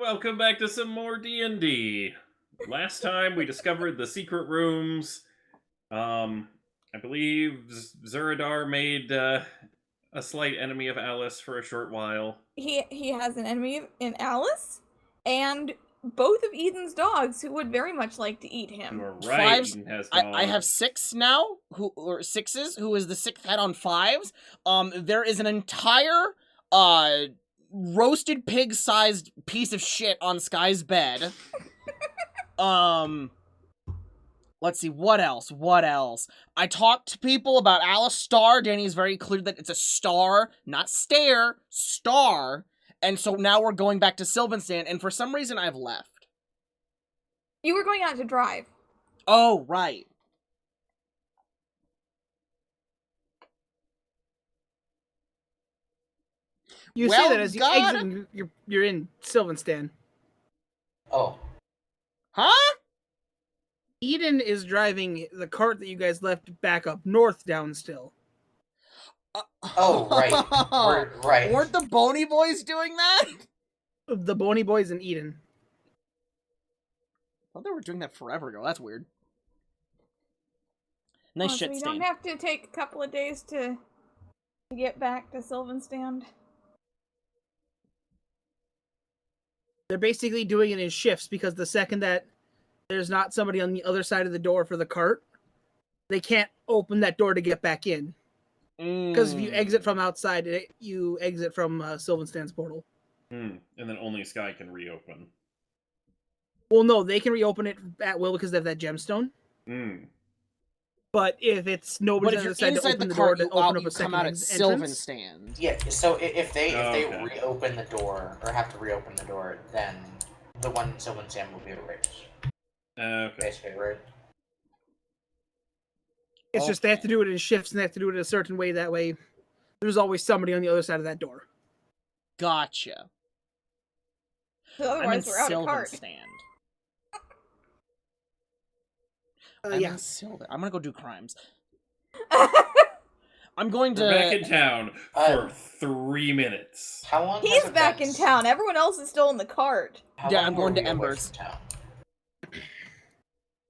Welcome back to some more D&D. Last time we discovered the secret rooms. I believe Zuradar made a slight enemy of Alice for a short while. He has an enemy in Alice, and both of Eden's dogs who would very much like to eat him. You are right, Fives. Eden has dogs. I have 6 now, or 6s, who is the 6th head on 5s. There is an entire, roasted pig-sized piece of shit on Sky's bed. Let's see, what else? I talked to people about Alice Star. Danny's very clear that it's a star, not stare, star. And so now we're going back to Sylvanstan, and for some reason I've left. You were going out to drive. Oh, right. You Well, say that as you God. exit, you're in Sylvanstan. Oh. Huh? Eden is driving the cart that you guys left back up north down still. Oh, right. Right. Weren't the Boney Boys doing that? The Boney Boys and Eden. I thought they were doing that forever ago. That's weird. Nice So shit you stain. don't have to take a couple of days to get back to Sylvanstan. They're basically doing it in shifts because the second that there's not somebody on the other side of the door for the cart, they can't open that door to get back in. Because if you exit from outside, you exit from Sylvanstan's portal. And then only Sky can reopen. Well, no, they can reopen it at will because they have that gemstone. But if it's nobody But if on the you're other side to inside open the the door cart, to you, open up you a come second out at entrance, Sylvanstand. Yeah, so if they Okay. reopen the door, or have to reopen the door, then the one in Sylvan Sam will be erased. Okay. Basically, right? it's just they have to do it in shifts and they have to do it a certain way. That way, there's always somebody on the other side of that door. Gotcha. So I'm in otherwise, we're out of cart. Sylvanstand. Yeah. I'm gonna go do crimes. I'm going to... We're back in town for 3 minutes. How long? He's back in town. Everyone else is still in the cart. Yeah, I'm going to Embers.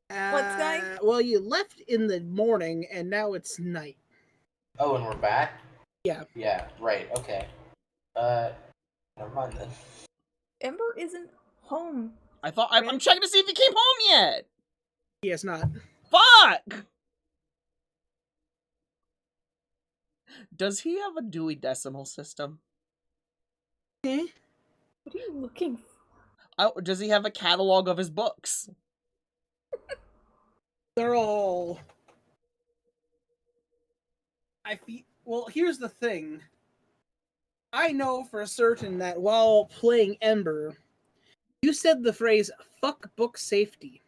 What's Sky? Well, you left in the morning and now it's night. Oh, and we're back. Yeah. Yeah. Right. Okay. Never mind then. Ember isn't home. I'm checking to see if he came home yet. He is not. Fuck! Does he have a Dewey Decimal System? Eh? What are you looking for? Oh, does he have a catalog of his books? They're all... Well, here's the thing. I know for certain that while playing Ember, you said the phrase, fuck book safety.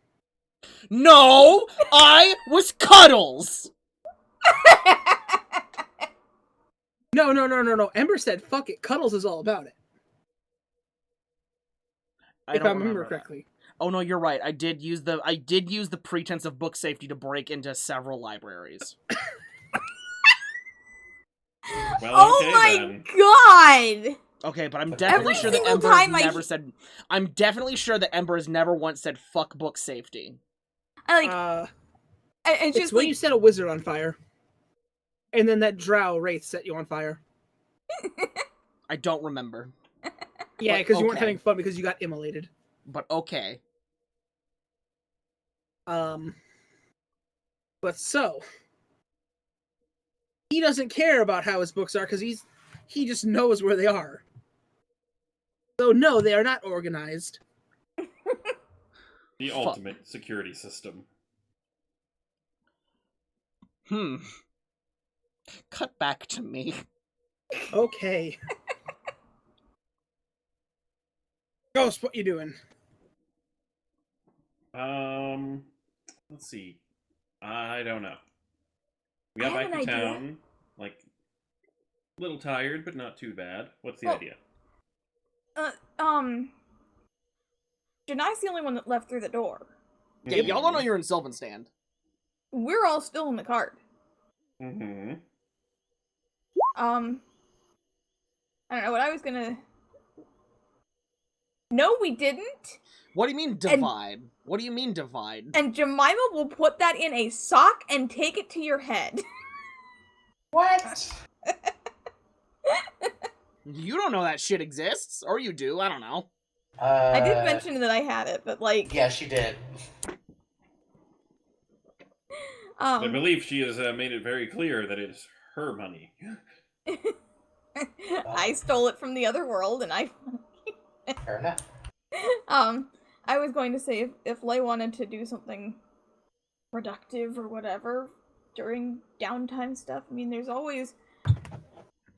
No! I was Cuddles! No. Ember said, fuck it. Cuddles is all about it. If I remember correctly. Oh no, you're right. I did use the pretense of book safety to break into several libraries. Well, Oh okay, my then. god! Okay, but I'm definitely Every sure that single Ember time has I never said. I'm definitely sure that Ember has never once said "fuck book safety." I It's just when like you set a wizard on fire. And then that drow wraith set you on fire. I don't remember. Yeah, But because you weren't okay. having fun because you got immolated. But okay. But so he doesn't care about how his books are because he just knows where they are. So no, they are not organized. The ultimate security system. Cut back to me. Okay. Ghost, what you doing? Let's see. I don't know. We got I have back an to idea. town, like, a little tired, but not too bad. What's the idea? Genie's the only one that left through the door. Yeah, y'all don't know you're in Sylvanstand. We're all still in the cart. Mm-hmm. I don't know what I was gonna No, we didn't. What do you mean divide? What do you mean divide? And Jemima will put that in a sock and take it to your head. What? You don't know that shit exists, or you do. I don't know. I did mention that I had it, but like, Yeah, she did. I believe she has made it very clear that it's her money. I stole it from the other world, and I. Fair enough. I was going to say if Lay wanted to do something productive or whatever during downtime stuff. I mean, there's always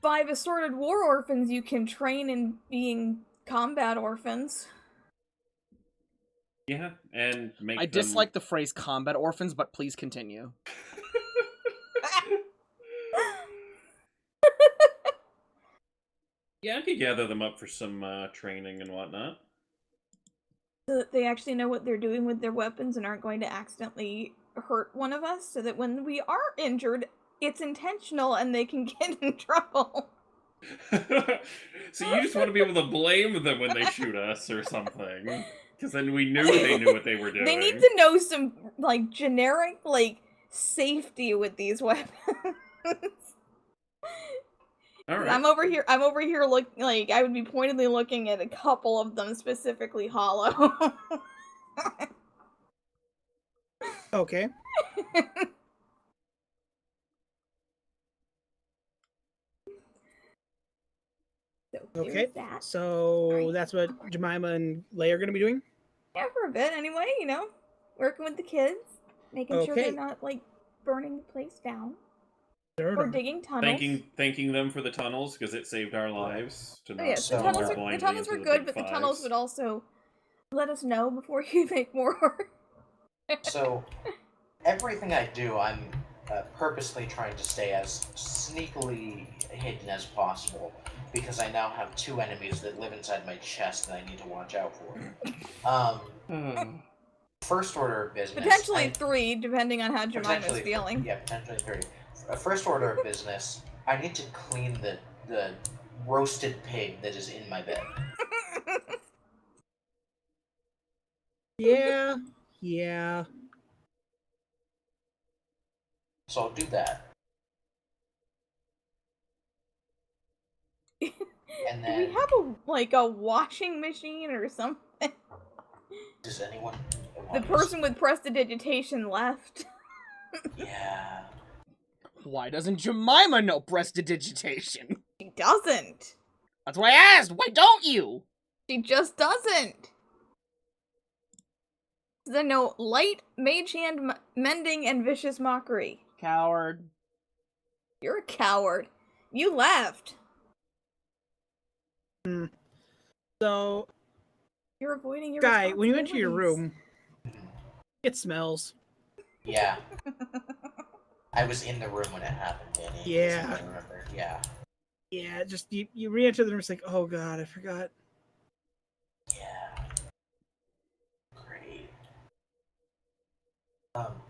5 assorted war orphans you can train in being combat orphans. Yeah, and make I dislike the phrase combat orphans, but please continue. Yeah, I could gather them up for some training and whatnot. So that they actually know what they're doing with their weapons and aren't going to accidentally hurt one of us, so that when we are injured, it's intentional and they can get in trouble. So you just want to be able to blame them when they shoot us or something. Because then we knew they knew what they were doing. They need to know some, like, generic, like, safety with these weapons. All right. I'm over here like, I would be pointedly looking at a couple of them, specifically hollow. Okay. So Okay. there's that. So that's what Jemima and Lay are going to be doing? Yeah, for a bit anyway, you know. Working with the kids, making sure Okay. they're not, like, burning the place down. Sure. Or digging tunnels. Thanking them for the tunnels because it saved our lives. To Oh, not yes, So- the wander tunnels blindly were into good, big but the tunnels fives. would also let us know before you make more. So, everything I do, I'm purposely trying to stay as sneakily hidden as possible, because I now have 2 enemies that live inside my chest that I need to watch out for. First order of business. Potentially 3, depending on how Jemima's Potentially feeling. Yeah, potentially 3. First order of business, I need to clean the roasted pig that is in my bed. Yeah. Yeah. So I'll do that. And Do we then, have a washing machine or something? does anyone The want to- person with prestidigitation left. Yeah. Why doesn't Jemima know prestidigitation? She doesn't. That's why I asked. Why don't you? She just doesn't. Then no light, mage hand, mending, and vicious mockery. Coward. You're a coward. You left. So, You're avoiding your Guy, when you enter your responsibilities. room, it smells. Yeah. I was in the room when it happened, Danny. Yeah. I remember. Yeah. Yeah, just you re-enter the room, it's like, oh god, I forgot. Yeah. Great.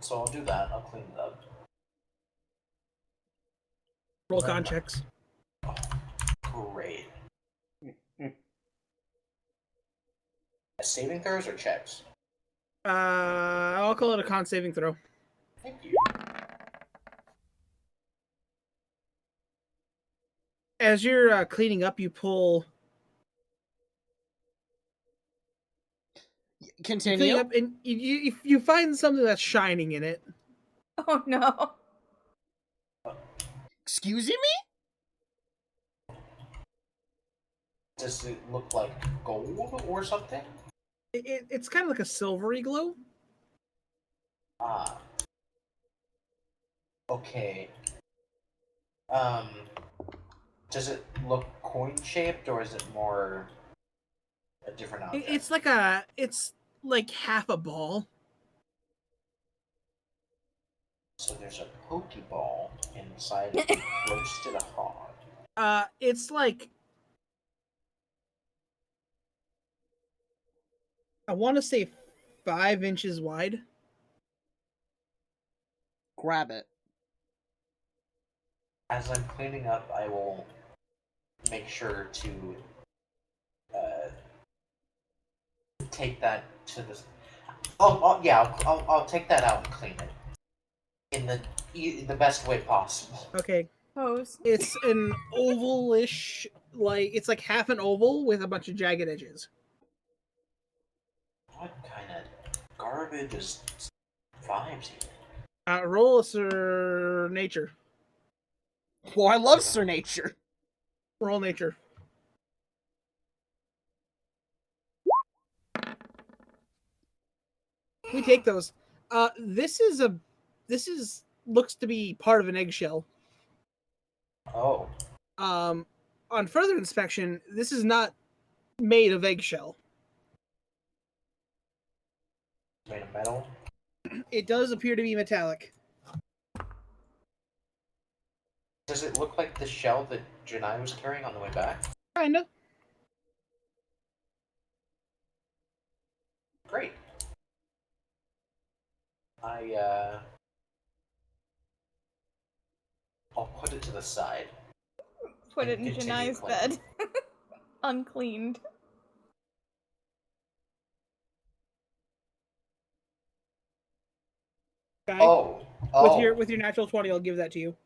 So I'll do that. I'll clean it up. Roll con checks. Great. Saving throws or checks? I'll call it a con saving throw. Thank you. As you're cleaning up, you pull Continue. clean up, and you find something that's shining in it. Oh no. Excuse me? Does it look like gold or something? It's kind of like a silvery glow. Ah. Okay. Does it look coin-shaped, or is it more a different object? It's like half a ball. So there's a Pokeball inside of a roasted hog. It's like, I want to say 5 inches wide. Grab it. As I'm cleaning up, I will make sure to take that to the. Oh yeah, I'll take that out and clean it in the best way possible. Okay. Pose. It's an ovalish, like it's like half an oval with a bunch of jagged edges. What kind of garbage is vibes here? Roll Sir Nature. Well, I love Sir Nature. Roll Nature. We take those. This is looks to be part of an eggshell. Oh, On further inspection, this is not made of eggshell. made of metal. It does appear to be metallic. Does it look like the shell that Gineye was carrying on the way back? Kinda. Great. I'll put it to the side. Put it in Continue Jenaya's cleaning. bed. Uncleaned. Guy. Oh. With your natural 20, I'll give that to you.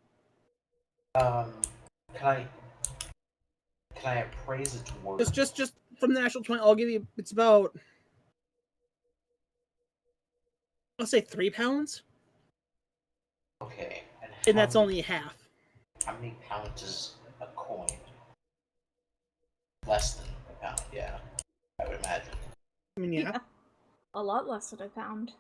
Can I appraise its worth? Just from the natural 20, I'll give you. It's about, I'll say 3 pounds, Okay. and that's how only half. How many pounds is a coin? Less than a pound, yeah. I would imagine. I mean, yeah. A lot less than a pound.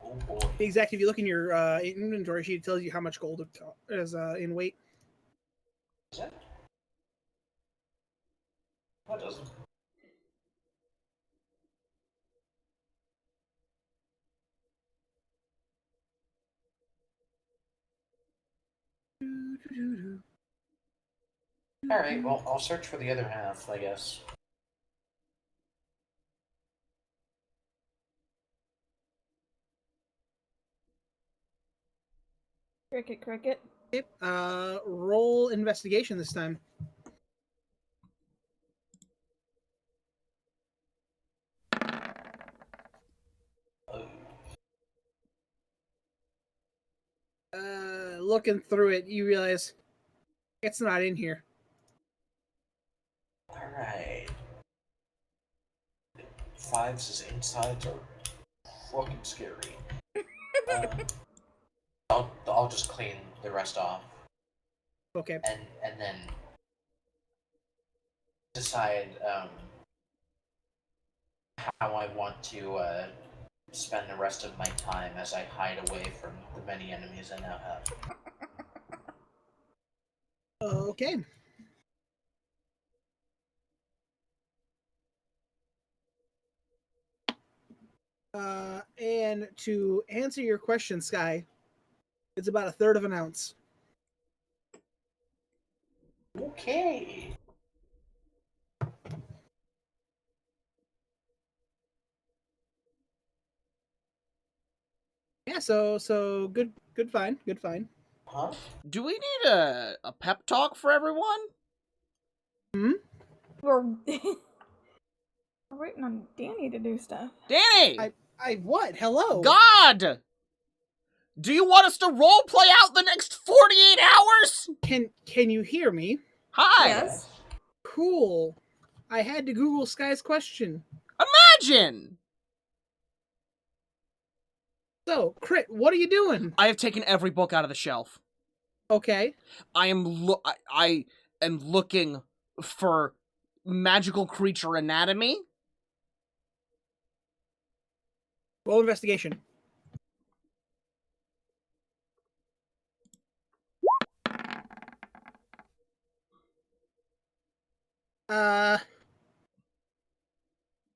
Oh boy. Exactly. If you look in your inventory sheet, it tells you how much gold it is in weight. Is it? What doesn't? Alright, well, I'll search for the other half, I guess. Cricket, cricket. Yep. Roll investigation this time. Oh. Looking through it, you realize it's not in here. Alright. Fives' insides are fucking scary. I'll just clean the rest off Okay. and then decide how I want to spend the rest of my time as I hide away from the many enemies I now have. Okay. And to answer your question, Sky, it's about 1/3 of an ounce. Okay. Yeah. So good find. Good find. Huh? Do we need a pep talk for everyone? We're we're waiting on Danny to do stuff. Danny! I what? Hello. God! Do you want us to role play out the next 48 hours? Can you hear me? Hi! Yes. Cool. I had to Google Sky's question. Imagine! So, Crit, what are you doing? I have taken every book out of the shelf. Okay. I am looking for magical creature anatomy. Roll investigation.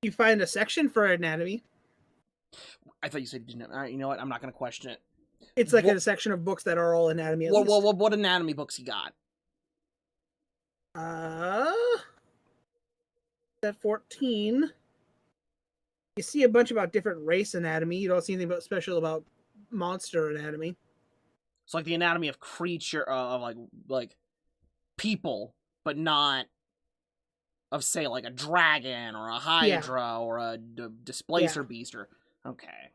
You find a section for anatomy. I thought you said you didn't. All right, you know what? I'm not going to question it. It's like What- a section of books that are all anatomy. At least. What anatomy books he got? At 14, you see a bunch about different race anatomy. You don't see anything about special about monster anatomy. It's like the anatomy of creature, of like people, but not of, say, like a dragon or a hydra or a displacer beast or... Okay.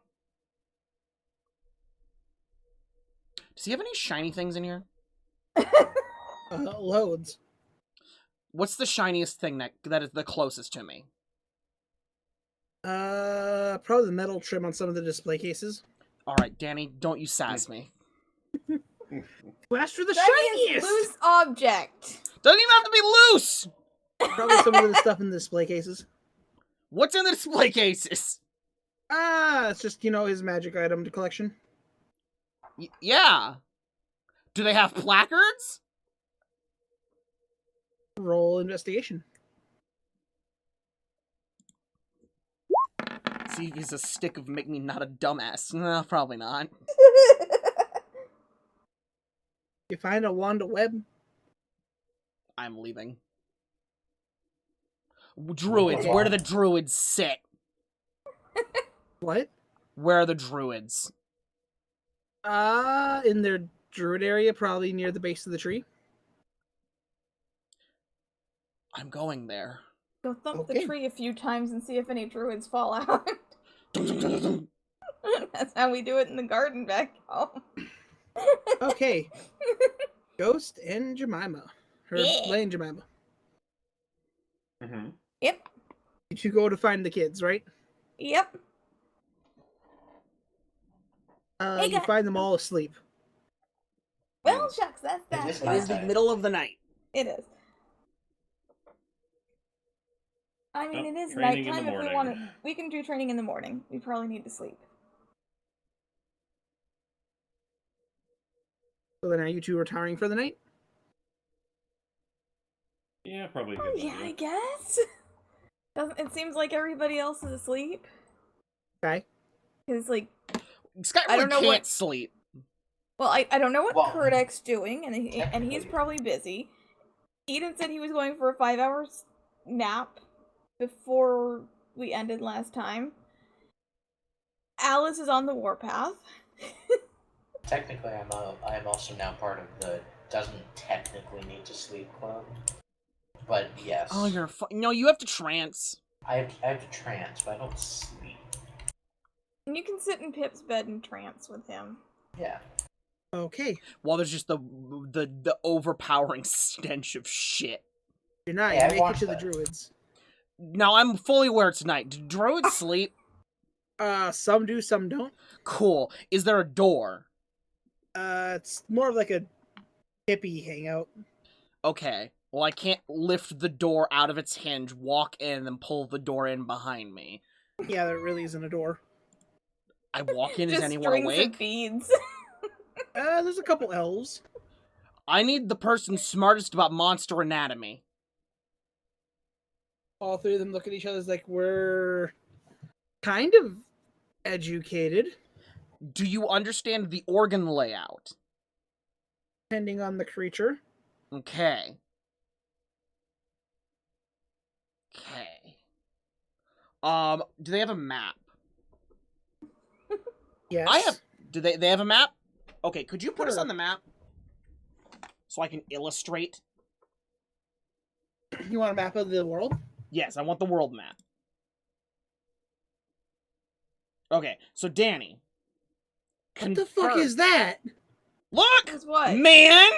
Does he have any shiny things in here? Loads. What's the shiniest thing that is the closest to me? Probably the metal trim on some of the display cases. All right, Danny, don't you sass me. Who asked for the Shiniest shiniest? loose object. Doesn't even have to be loose! Probably some of the stuff in the display cases. What's in the display cases? It's just, his magic item collection. Yeah. Do they have placards? Roll investigation. See, he's a stick of make me not a dumbass. No, probably not. You find a wand of web. I'm leaving. Druids. Where do the druids sit? What? Where are the druids? In their druid area, probably near the base of the tree. I'm going there. Go thump Okay. the tree a few times and see if any druids fall out. That's how we do it in the garden back home. Okay. Ghost and Jemima. Lay and Jemima. Mm-hmm. Yep. You go to find the kids, right? Yep. Hey, You guys. find them all asleep. Well, shucks, that's It that. is It is the middle of the night. It is. I mean, Oh, it is training in nighttime the if we morning. want to. We can do training in the morning. We probably need to sleep. So then are you two retiring for the night? Yeah, probably. a Oh, good yeah, idea. I guess. Doesn't it seems like everybody else is asleep? Okay. Because, like, Scott I really don't know can't what- sleep. well, I don't know what Well, Kurdek's doing, and he's technically- probably busy. Eden said he was going for a 5-hour nap before we ended last time. Alice is on the warpath. Technically, I am also now part of the doesn't technically need to sleep club. But yes. Oh, you're no, you have to trance. I have to trance, but I don't sleep. And you can sit in Pip's bed and trance with him. Yeah. Okay. While there's just the overpowering stench of shit. Gineye, Yeah, I make it watched to the that. druids. Now I'm fully aware tonight. Do druids sleep? Some do, some don't. Cool. Is there a door? It's more of like a hippie hangout. Okay. Well, I can't lift the door out of its hinge, walk in, and then pull the door in behind me. Yeah, there really isn't a door. I walk in. Is Just anyone strings awake? of beads. There's a couple elves. I need the person smartest about monster anatomy. All three of them look at each other as like, we're kind of educated, Do you understand the organ layout? depending on the creature. Okay. Okay. Do they have a map? Yes. I have. Do they have a map? Okay, could you put us Sure. on the map so I can illustrate? You want a map of the world? Yes, I want the world map. Okay, so Danny. What the fuck confirm- is that? Look, That's what? man,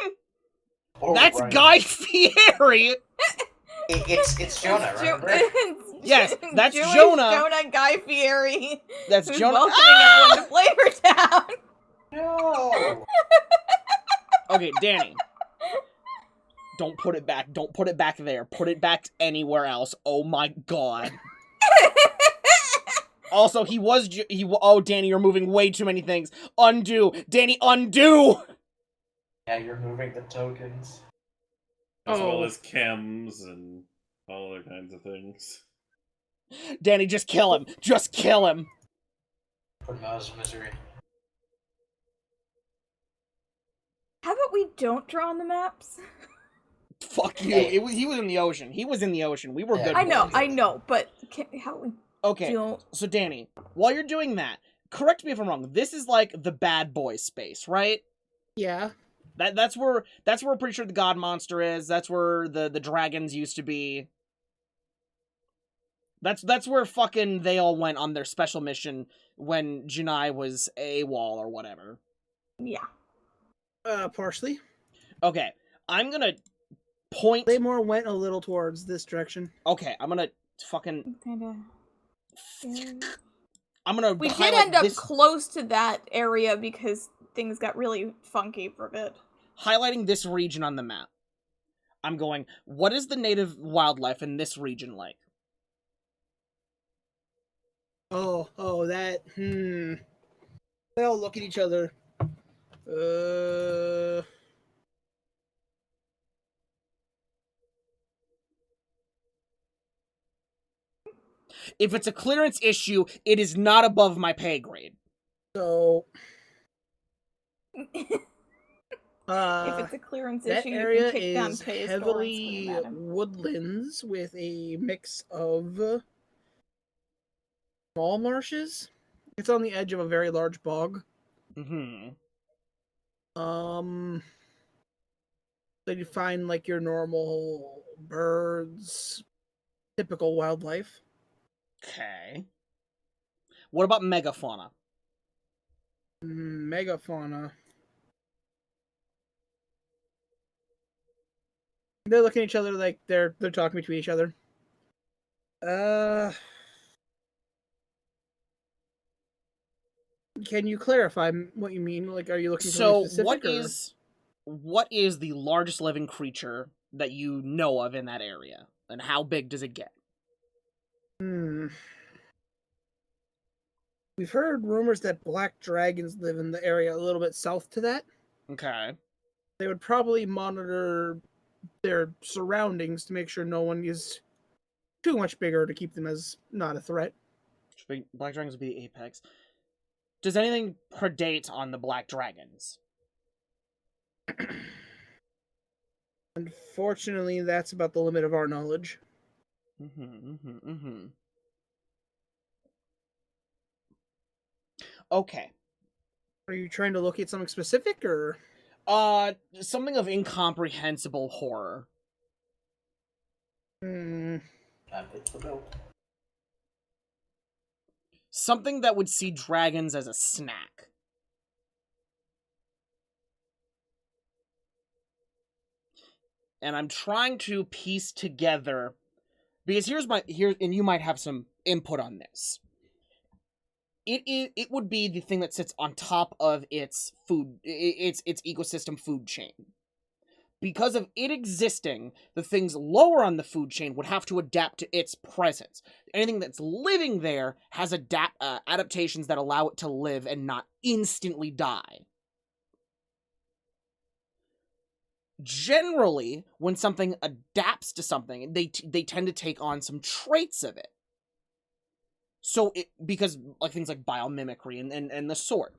Oh, that's right. Guy Fieri. It's Jonah, It's Jo- remember? it's Yes, that's Jewish Jonah. Jonah Guy Fieri. That's Who's Jonah. welcoming everyone to Flavortown. No. Okay, Danny. Don't put it back. Don't put it back there. Put it back anywhere else. Oh my god. Also, oh, Danny, you're moving way too many things. Undo. Danny, undo! Yeah, you're moving the tokens. As Oh. well as chems and all other kinds of things. Danny, just kill him. Just kill him. Put him out of his misery. How about we don't draw on the maps? Fuck you. Hey. He was in the ocean. He was in the ocean. We were Yeah. good. I boys. know, but how we Okay, don't? so Danny, while you're doing that, correct me if I'm wrong. This is like the bad boy space, right? Yeah. That's where we're pretty sure the god monster is. That's where the dragons used to be. That's where fucking they all went on their special mission when Gineye was AWOL or whatever. Yeah. Partially. Okay, I'm gonna point. Claymore went a little towards this direction. Okay, I'm gonna fucking. Kind of. I'm gonna. We did highlight end up this, close to that area because things got really funky for a bit. highlighting this region on the map. I'm going. What is the native wildlife in this region like? Oh, that. They all look at each other. If it's a clearance issue, it is not above my pay grade. So. If If it's a clearance that issue, you area can kick down is Pay's door and heavily scream at him. woodlands with a mix of small marshes. It's on the edge of a very large bog. Mm-hmm. So you find like your normal birds, typical wildlife. Okay. What about megafauna? Megafauna. They're looking at each other like they're talking between each other. Can you clarify what you mean? Like, are you looking for So, something specific? what is the largest living creature that you know of in that area, and how big does it get? We've heard rumors that black dragons live in the area a little bit south to that. Okay. They would probably monitor their surroundings to make sure no one is too much bigger to keep them as not a threat. Black dragons would be the apex. Does anything predate on the black dragons? Unfortunately, that's about the limit of our knowledge. Okay. Are you trying to locate something specific, or? Something of incomprehensible horror. That fits the bill. Something that would see dragons as a snack. And I'm trying to piece together, because and you might have some input on this. It would be the thing that sits on top of its ecosystem food chain. Because of it existing, the things lower on the food chain would have to adapt to its presence. Anything that's living there has adaptations that allow it to live and not instantly die. Generally, when something adapts to something, they tend to take on some traits of it. So, because like things like biomimicry and the sort.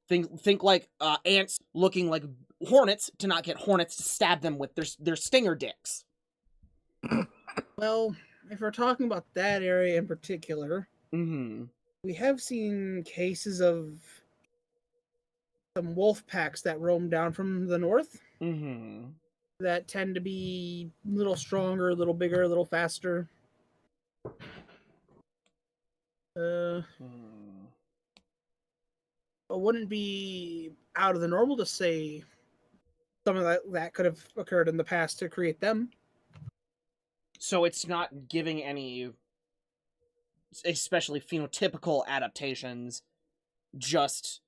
Think like ants looking like hornets to not get hornets to stab them with their stinger dicks. Well, if we're talking about that area in particular, we have seen cases of some wolf packs that roam down from the north. That tend to be a little stronger, a little bigger, a little faster. It wouldn't be out of the normal to say something that could have occurred in the past to create them. So it's not giving any especially phenotypical adaptations, just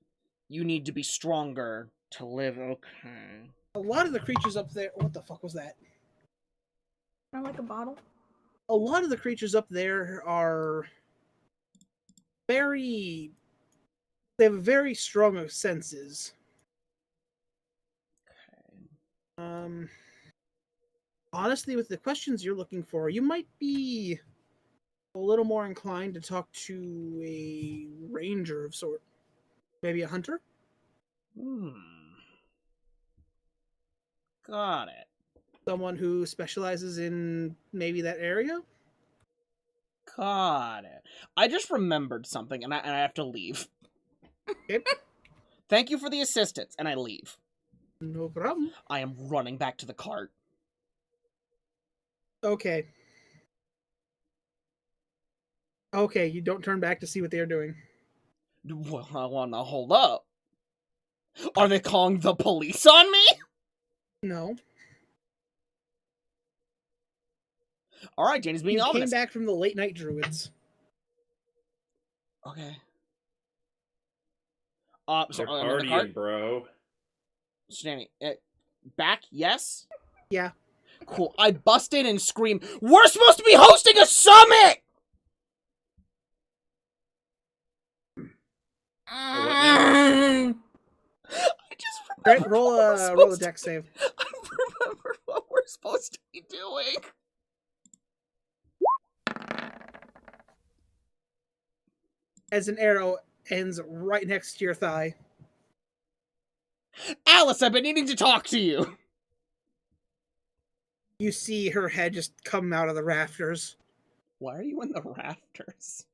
you need to be stronger to live. Okay. A lot of the creatures up there... What the fuck was that? Sound like a bottle? A lot of the creatures up there are very... They have very strong senses. Okay. Honestly, with the questions you're looking for, you might be a little more inclined to talk to a ranger of sort. Maybe a hunter? Got it. Someone who specializes in maybe that area? Got it. I just remembered something, and I have to leave. Okay. Thank you for the assistance, and I leave. No problem. I am running back to the cart. Okay. Okay, you don't turn back to see what they're doing. Well, I wanna hold up. Are they calling the police on me? No. Alright, Janie's being You came ominous. back from the late night druids. Okay. They're So, another card? partying, bro. Danny, back, yes? Yeah. Cool. I bust in and scream, "We're supposed to be hosting a summit!" I just Right, remembered roll what we're a supposed dex save. I remember what we're supposed to be doing. As an arrow ends right next to your thigh. Alice, I've been needing to talk to you. You see her head just come out of the rafters Why are you in the rafters?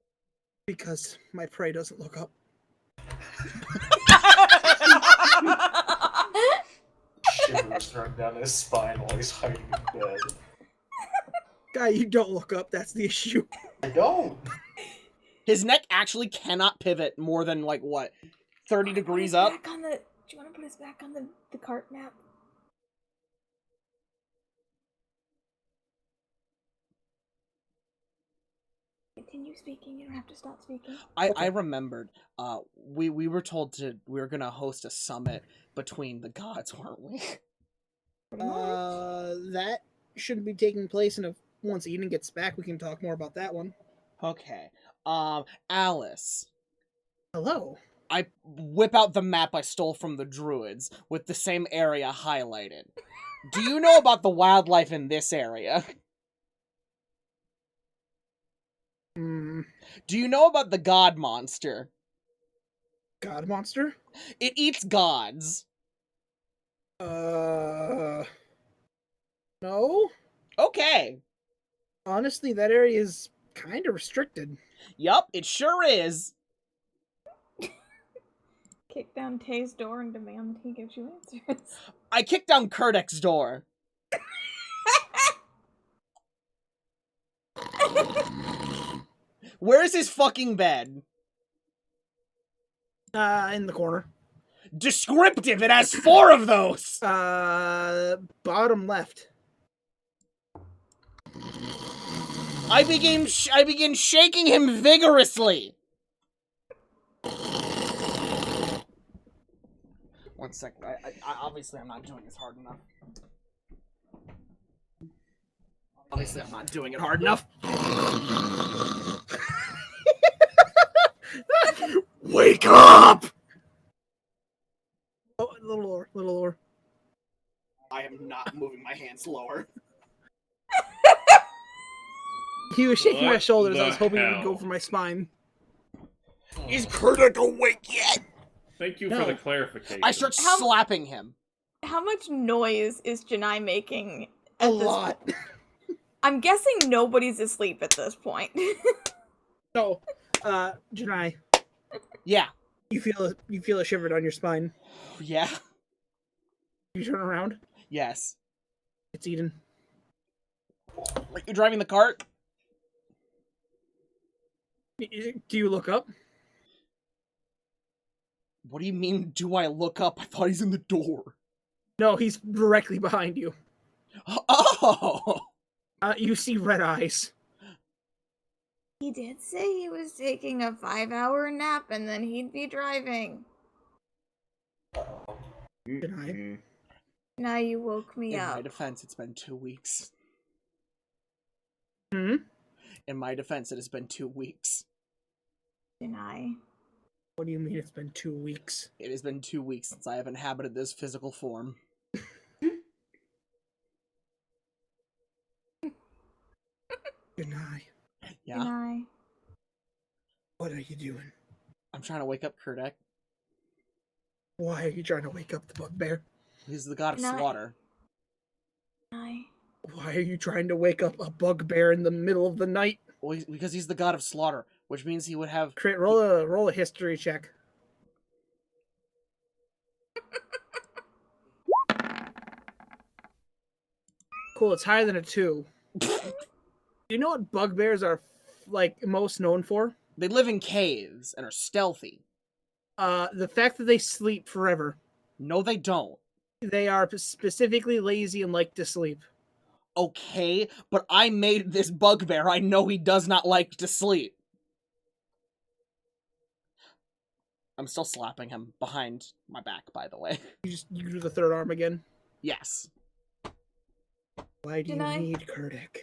because my prey doesn't look up. Shivers run down his spine while he's hiding in bed. Guy, you don't look up. That's the issue. I don't. His neck actually cannot pivot more than, like, what, 30 degrees up? Do you want to put us back on the cart map? Continue speaking. You don't have to stop speaking. I remembered. We were told we were gonna host a summit between the gods, weren't we? Pretty much. That shouldn't be taking place once Eden gets back. We can talk more about that one. Okay. Alice. Hello. I whip out the map I stole from the druids with the same area highlighted. Do you know about the wildlife in this area? Do you know about the god monster? God monster? It eats gods. No. Okay. Honestly, that area is kind of restricted. Yup, it sure is. Kick down Tay's door and demand he gives you answers. I kicked down Kurdek's door. Where's his fucking bed? In the corner. Descriptive, it has 4 of those! Bottom left. I begin shaking him vigorously. 1 second. I obviously I'm not doing this hard enough. Obviously I'm not doing it hard enough. Wake up! Oh, a little lower, a little lower. I am not moving my hands lower. He was shaking my What shoulders. I the was hoping he would hell? go for my spine. Is Kurdek awake yet? Thank you No. for the clarification. I start How- slapping him. How much noise is Gineye making? A at this lot. I'm guessing nobody's asleep at this point. So, Gineye, Yeah. you feel a shiver down your spine. Yeah. You turn around. Yes. It's Eden. Like you're driving the cart? Do you look up? What do you mean, do I look up? I thought he's in the door. No, he's directly behind you. Oh! You see red eyes. He did say he was taking a 5-hour nap and then he'd be driving. Gineye. Now you woke me In up. my defense, it's been 2 weeks. Hmm? In my defense, it has been 2 weeks. Gineye. What do you mean it's been 2 weeks? It has been 2 weeks since I have inhabited this physical form. Gineye, Yeah? Gineye. what are you doing? I'm trying to wake up Kurdek. Why are you trying to wake up the bugbear? He's the god of Not- slaughter. Gineye. Why are you trying to wake up a bugbear in the middle of the night? Well, because he's the god of slaughter, which means he would have... Roll a history check. Cool, it's higher than a 2. You know what bugbears are like most known for? They live in caves and are stealthy. The fact that they sleep forever. No, they don't. They are specifically lazy and like to sleep. Okay, but I made this bugbear. I know he does not like to sleep. I'm still slapping him behind my back, by the way. You do the third arm again. Yes. Why do Gineye? you need Kurdik?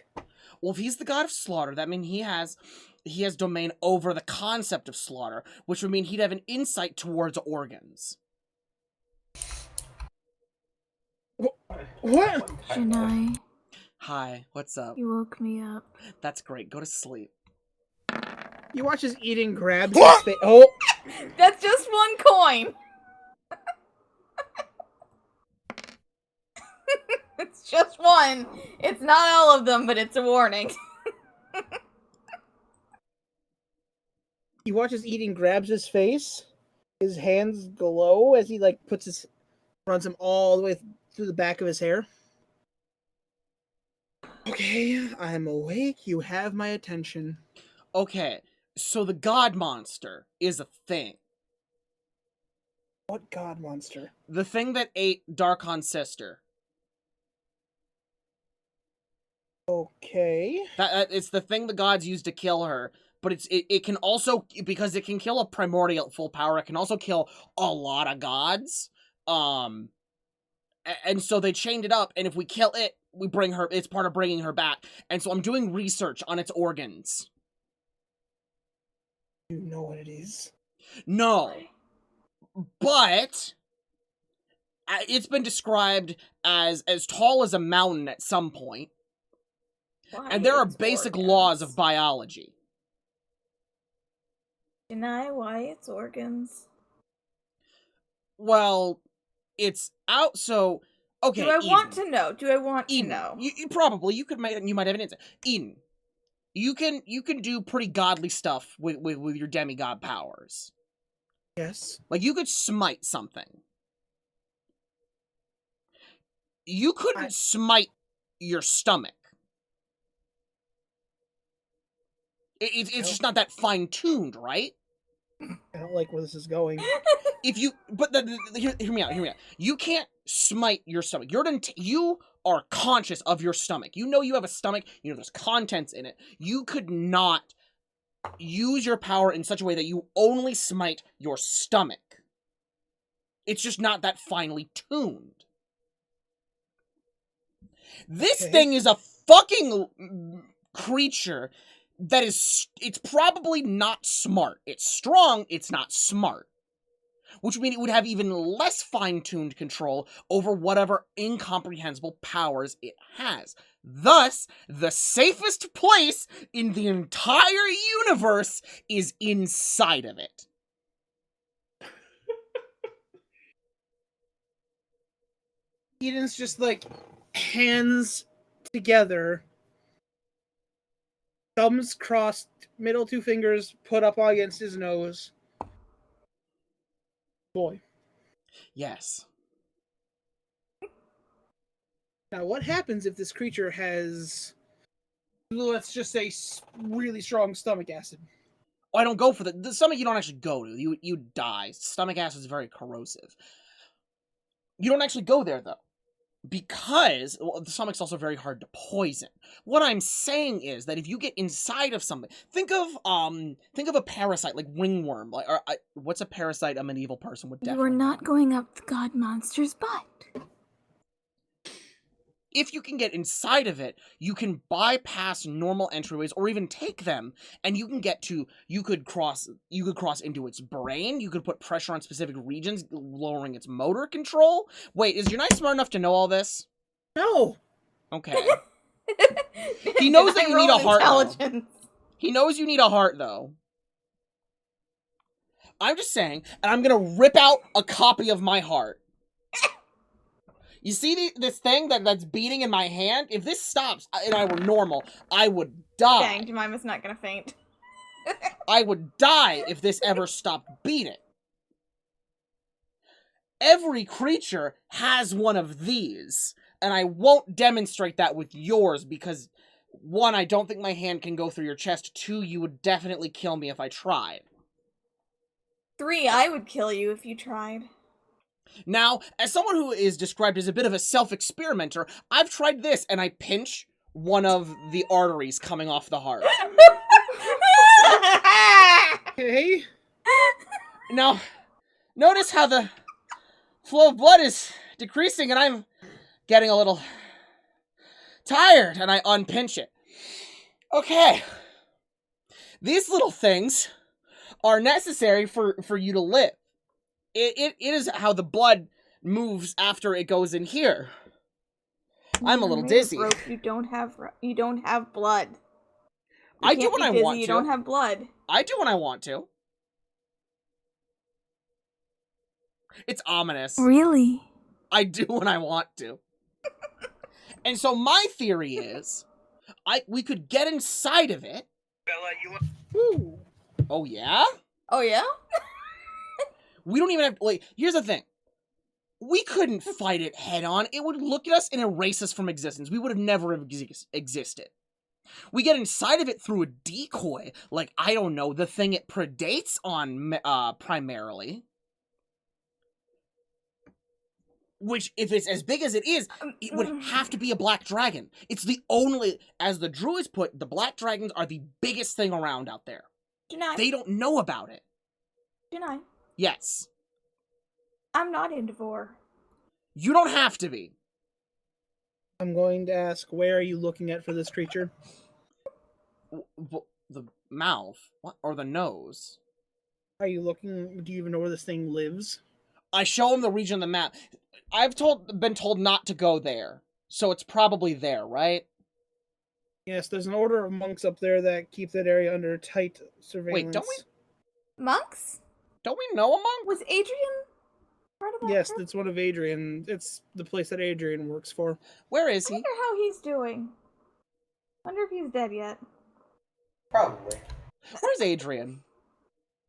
Well, if he's the god of slaughter, that means he has domain over the concept of slaughter, which would mean he'd have an insight towards organs. What? Gineye, Hi, what's up? you woke me up. That's great. Go to sleep. You watch his eating grabs his face. Oh! That's just one coin. It's just one. It's not all of them, but it's a warning. You watch his eating grabs his face. His hands glow as he like runs them all the way through the back of his hair. Okay, I'm awake. You have my attention. Okay, so the god monster is a thing. What god monster? The thing that ate Darkon's sister. Okay. It's the thing the gods use to kill her, but it can also, because it can kill a primordial full power, it can also kill a lot of gods. And so they chained it up, and if we kill it, we bring her, it's part of bringing her back. And so I'm doing research on its organs. You know what it is. No. But it's been described as tall as a mountain at some point. Why And there are it's basic organs? laws of biology. Deny why it's organs. Well, it's out, so okay. Do I want Eden. to know? Do I want to Eden, know? you probably you might have an answer. Eden, you can do pretty godly stuff with your demigod powers. Yes. Like you could smite something. You couldn't smite your stomach. It's just not that fine tuned, right? I don't like where this is going. If you, but hear me out. You can't smite your stomach. You are conscious of your stomach. You know you have a stomach. You know there's contents in it. You could not use your power in such a way that you only smite your stomach. It's just not that finely tuned. This Okay. thing is a fucking creature that is, it's probably not smart. It's strong, it's not smart. Which would mean it would have even less fine-tuned control over whatever incomprehensible powers it has. Thus, the safest place in the entire universe is inside of it. Eden's just like hands together, thumbs crossed, middle two fingers put up against his nose. Boy. Yes. Now, what happens if this creature has, let's just say, really strong stomach acid? Oh, I don't go for the stomach. You don't actually go to. You die. Stomach acid is very corrosive. You don't actually go there though, because the stomach's also very hard to poison. What I'm saying is that if you get inside of something, think of a parasite like ringworm. Like, what's a parasite a medieval person would definitely. You are not going up the god monster's butt. If you can get inside of it, you can bypass normal entryways or even take them, and you could cross into its brain, you could put pressure on specific regions, lowering its motor control. Wait, is Gineye smart enough to know all this? No! Okay. He knows that you need a heart, though. Intelligence. He knows you need a heart, though. I'm just saying, and I'm gonna rip out a copy of my heart. You see this thing that's beating in my hand? If this stops and I were normal, I would die. Dang, Jemima's not gonna faint. I would die if this ever stopped beating. Every creature has one of these, and I won't demonstrate that with yours because 1, I don't think my hand can go through your chest. 2, you would definitely kill me if I tried. 3, I would kill you if you tried. Now, as someone who is described as a bit of a self-experimenter, I've tried this, and I pinch one of the arteries coming off the heart. Okay. Now, notice how the flow of blood is decreasing, and I'm getting a little tired, and I unpinch it. Okay. These little things are necessary for you to live. It is how the blood moves after it goes in here. I'm a little dizzy. Rope, you don't have blood. I do when I want to. You don't have blood. I do when I want to. It's ominous. Really? I do when I want to. And so my theory is, we could get inside of it. Ooh. Oh yeah? Oh yeah? We don't even have, like, here's the thing. We couldn't fight it head on. It would look at us and erase us from existence. We would have never existed. We get inside of it through a decoy, like, I don't know, the thing it predates on, primarily. Which, if it's as big as it is, it would have to be a black dragon. It's the only, as the druids put, the black dragons are the biggest thing around out there. Gineye. They don't know about it. Gineye. Yes. I'm not into vor. You don't have to be. I'm going to ask, where are you looking at for this creature? The mouth? What? Or the nose? Are you looking, do you even know where this thing lives? I show him the region of the map. I've been told not to go there. So it's probably there, right? Yes, there's an order of monks up there that keep that area under tight surveillance. Wait, don't we? Monks? Don't we know a monk? Was Adrian part of that? Yes, group? it's one of Adrian. It's the place that Adrian works for. Where is I he? wonder how he's doing. Wonder if he's dead yet. Probably. Where's Adrian?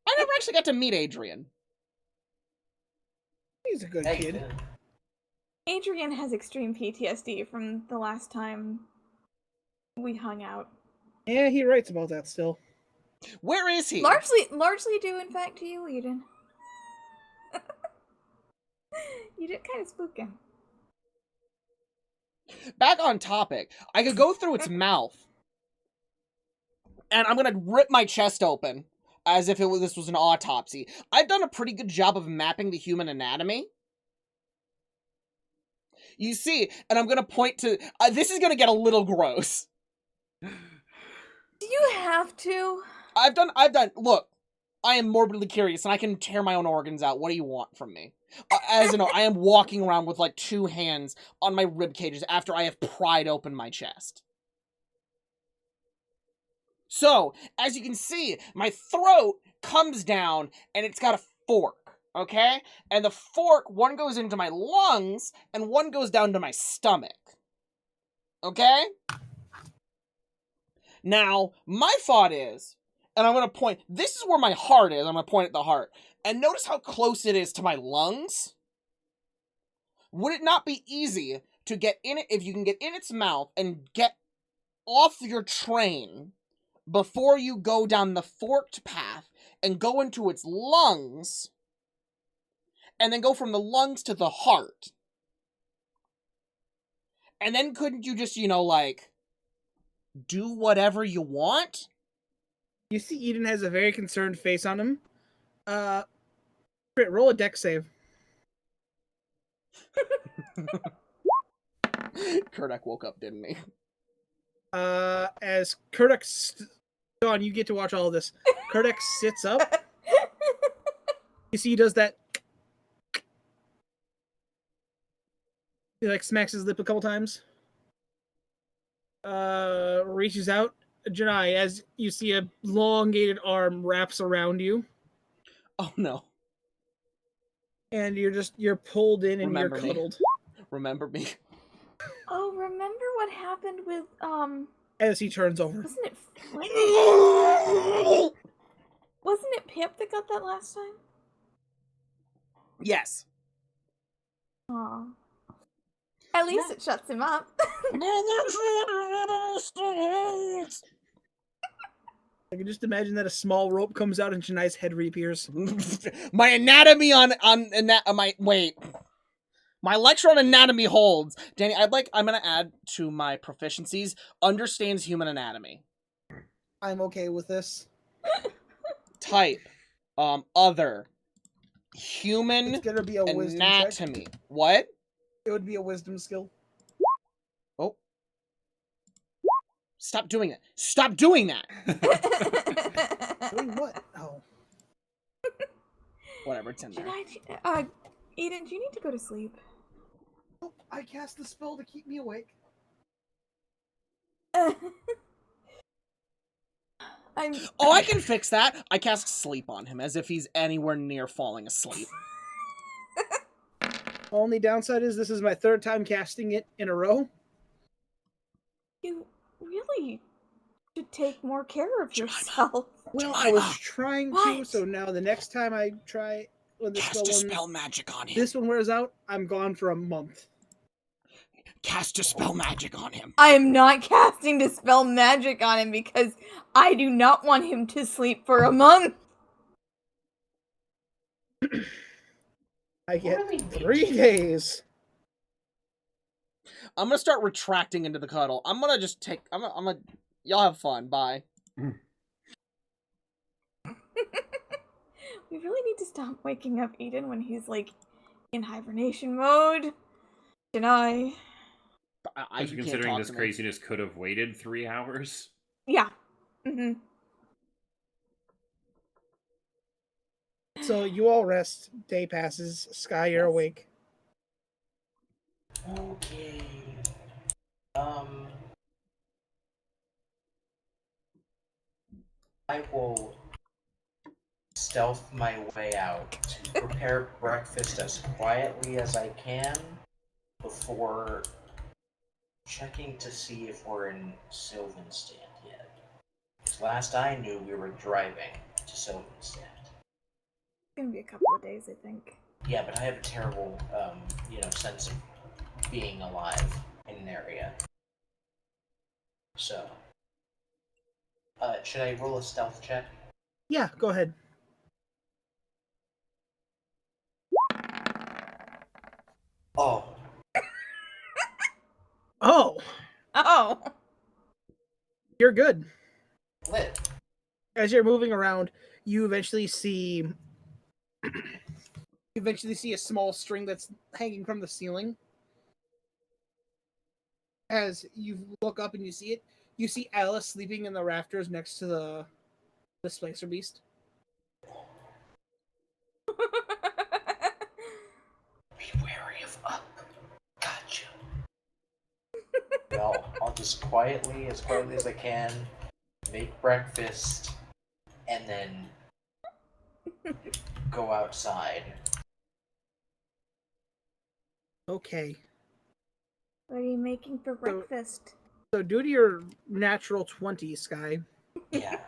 I never actually got to meet Adrian. He's a good Hey, kid. Adrian has extreme PTSD from the last time we hung out. Yeah, he writes about that still. Where is he? Largely due, in fact, to you, Eden. You did kind of spook him. Back on topic. I could go through its mouth. And I'm gonna rip my chest open. As if this was an autopsy. I've done a pretty good job of mapping the human anatomy. You see, and I'm gonna point to... this is gonna get a little gross. Do you have to? I've done... Look, I am morbidly curious, and I can tear my own organs out. What do you want from me? As you know, I am walking around with, like, 2 hands on my rib cages after I have pried open my chest. So, as you can see, my throat comes down, and it's got a fork, okay? And the fork, one goes into my lungs, and one goes down to my stomach. Okay? Now, my thought is, and I'm going to point, this is where my heart is, I'm going to point at the heart. And notice how close it is to my lungs? Would it not be easy to get in it, if you can get in its mouth and get off your train before you go down the forked path and go into its lungs, and then go from the lungs to the heart? And then couldn't you just, like, do whatever you want? You see Eden has a very concerned face on him. Crit, roll a dex save. Kurdek woke up, didn't he? As Kurdek... Dawn, you get to watch all of this. Kurdek sits up. You see he does that... He, like, smacks his lip a couple times. Reaches out. Gineye, as you see a elongated arm wraps around you. Oh, no. And you're pulled in and Remember you're me. cuddled. Remember me. Oh, remember what happened with, As he turns over. wasn't it Flint? Wasn't it Pip that got that last time? Yes. Aw. At least it shuts him up. I can just imagine that a small rope comes out and Genie's head reappears. My anatomy my lecture on anatomy holds. Danny, I'm gonna add to my proficiencies, understands human anatomy. I'm okay with this. Type. Other. Human It's gonna be a wisdom check. anatomy. What? It would be a wisdom skill. Oh. Stop doing it. Stop doing that. Doing what? Oh. Whatever, it's in there. Eden, do you need to go to sleep? Oh, I cast the spell to keep me awake. Oh, I can fix that. I cast sleep on him as if he's anywhere near falling asleep. Only downside is this is my third time casting it in a row. You really should take more care of yourself. Well, Jemima. I was trying to, What? so now the next time I try when this Cast dispel magic on him. this one wears out, I'm gone for a month. Cast dispel magic on him. I am not casting Dispel Magic on him because I do not want him to sleep for a month. I get Really? 3 days. I'm gonna start retracting into the cuddle. I'm gonna just take. I'm gonna. Y'all have fun. Bye. We really need to stop waking up Eden when he's like in hibernation mode. Gineye. Especially you can't considering talk this to me. craziness could have waited 3 hours. Yeah. Mm-hmm. So you all rest. Day passes. Sky, you're awake. Okay. I will stealth my way out to prepare breakfast as quietly as I can before checking to see if we're in Sylvanstand yet. 'Cause last I knew, we were driving to Sylvanstand. It's gonna be a couple of days, I think. Yeah, but I have a terrible, sense of being alive in an area. So, should I roll a stealth check? Yeah, go ahead. Oh, Oh, Oh! you're good. lit. As you're moving around, you eventually see a small string that's hanging from the ceiling. As you look up and you see it, you see Alice sleeping in the rafters next to the Displacer Beast. Be wary of up. Gotcha. I'll just as quietly as I can, make breakfast, and then go outside. Okay. What are you making for breakfast? So due to your natural 20, Sky, Yeah.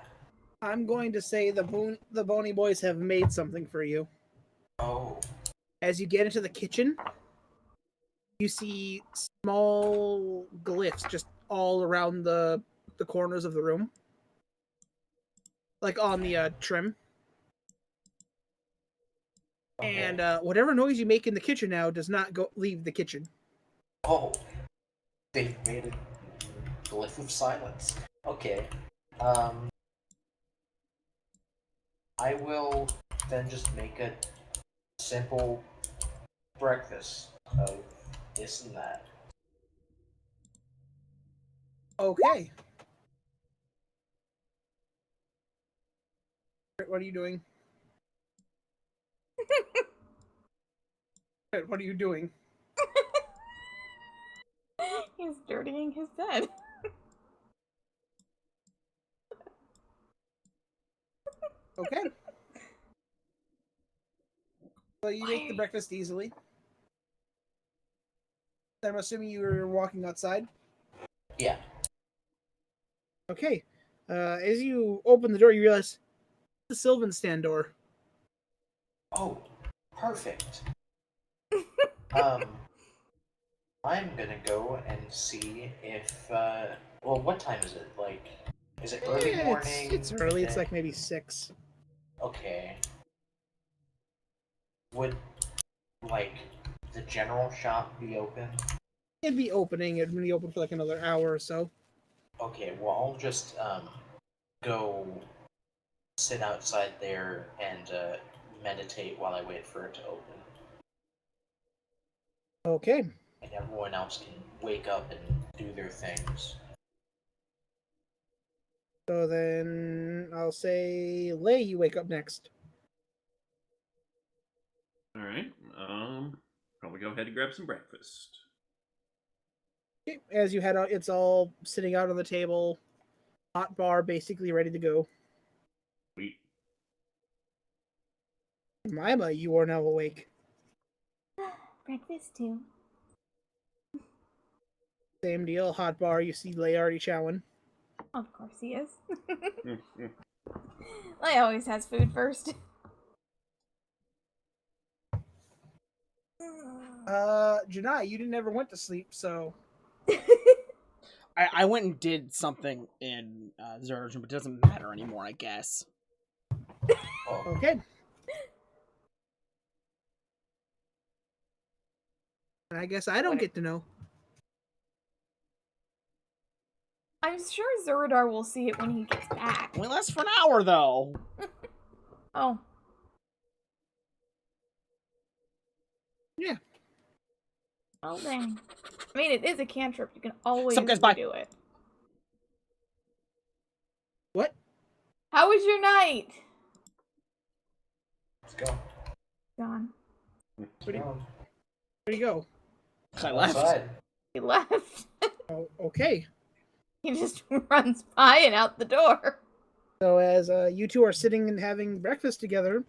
I'm going to say the Bony Boys have made something for you. Oh. As you get into the kitchen, you see small glyphs just all around the corners of the room. Like on the trim. Okay. And whatever noise you make in the kitchen now does not leave the kitchen. Oh. They've made a glyph of silence. Okay. I will then just make a simple breakfast of this and that. Okay. What are you doing? What are you doing? He's dirtying his bed. Okay. So you make the breakfast easily. I'm assuming you were walking outside. Yeah. Okay. As you open the door, you realize the Sylvanstand door. Oh, perfect. I'm gonna go and see if, well, what time is it? Like, is it early Yeah, morning? it's early. It's midday? like maybe 6. Okay. Would, like, the general shop be open? It'd be opening. It'd be open for like another hour or so. Okay, well, I'll just, go sit outside there and, meditate while I wait for it to open. Okay. And everyone else can wake up and do their things. So then I'll say, Lay, you wake up next. All right. Probably go ahead and grab some breakfast. Okay. As you head out, it's all sitting out on the table. Hot bar, basically ready to go. Sweet. Jemima, you are now awake. Breakfast too. Same deal. Hot bar. You see Lay already chowing. Of course he is. Mm-hmm. Lay always has food first. Gineye, you never went to sleep, so I went and did something in Zuradar, but it doesn't matter anymore, I guess. Oh, okay. I guess I don't get to know. I'm sure Zuradar will see it when he gets back. Only lasts for an hour, though. Oh. Yeah. Oh, dang. I mean, it is a cantrip. You can always Some guys buy. do it. What? How was your night? let's go. Gone. Where'd Go. you go? I left. Outside. He left. Oh, okay. He just runs by and out the door. So as you two are sitting and having breakfast together,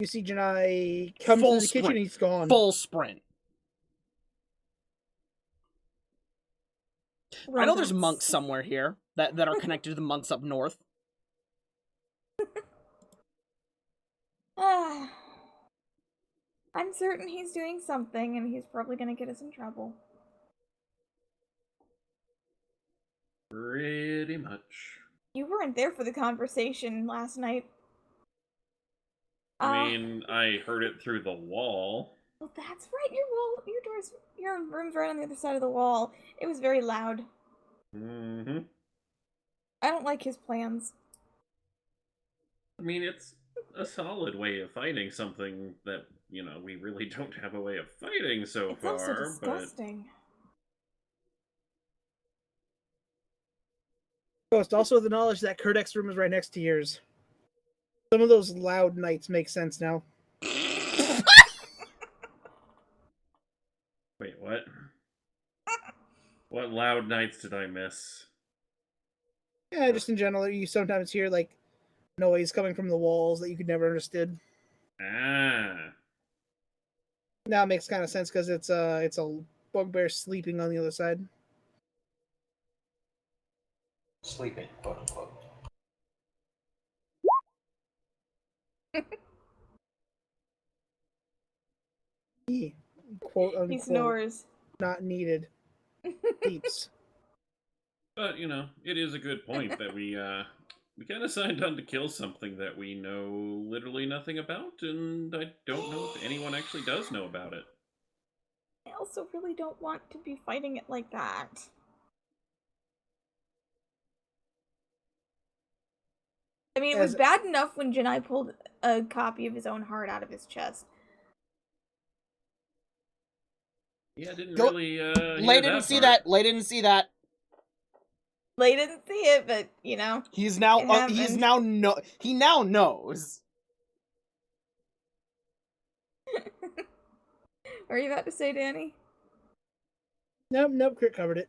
you see Gineye come Full to the kitchen sprint. and he's gone. Full sprint. I know there's Robots. monks somewhere here that are connected to the monks up north. I'm certain he's doing something, and he's probably gonna get us in trouble. Pretty much. You weren't there for the conversation last night. I mean, I heard it through the wall. Well, that's right. Your room's right on the other side of the wall. It was very loud. Mm-hmm. I don't like his plans. I mean, it's a solid way of fighting something that, we really don't have a way of fighting so It's far, also but... disgusting. Ghost, also the knowledge that Kurdek's room is right next to yours. Some of those loud nights make sense now. Wait, what? What loud nights did I miss? Yeah, just in general, you sometimes hear like noise coming from the walls that you could never understood. Ah. Now it makes kind of sense because it's a bugbear sleeping on the other side. Sleeping, quote unquote. Quote unquote. He snores. Not needed. Sleeps. But, it is a good point that we kind of signed on to kill something that we know literally nothing about, and I don't know if anyone actually does know about it. I also really don't want to be fighting it like that. I mean, it was bad enough when Gineye pulled a copy of his own heart out of his chest. Yeah, I didn't Go- really, Lay didn't see that. Lay didn't see that. Lay didn't see it, but, He's now, It happened. he now knows. What are you about to say, Danny? Nope, Crit covered it.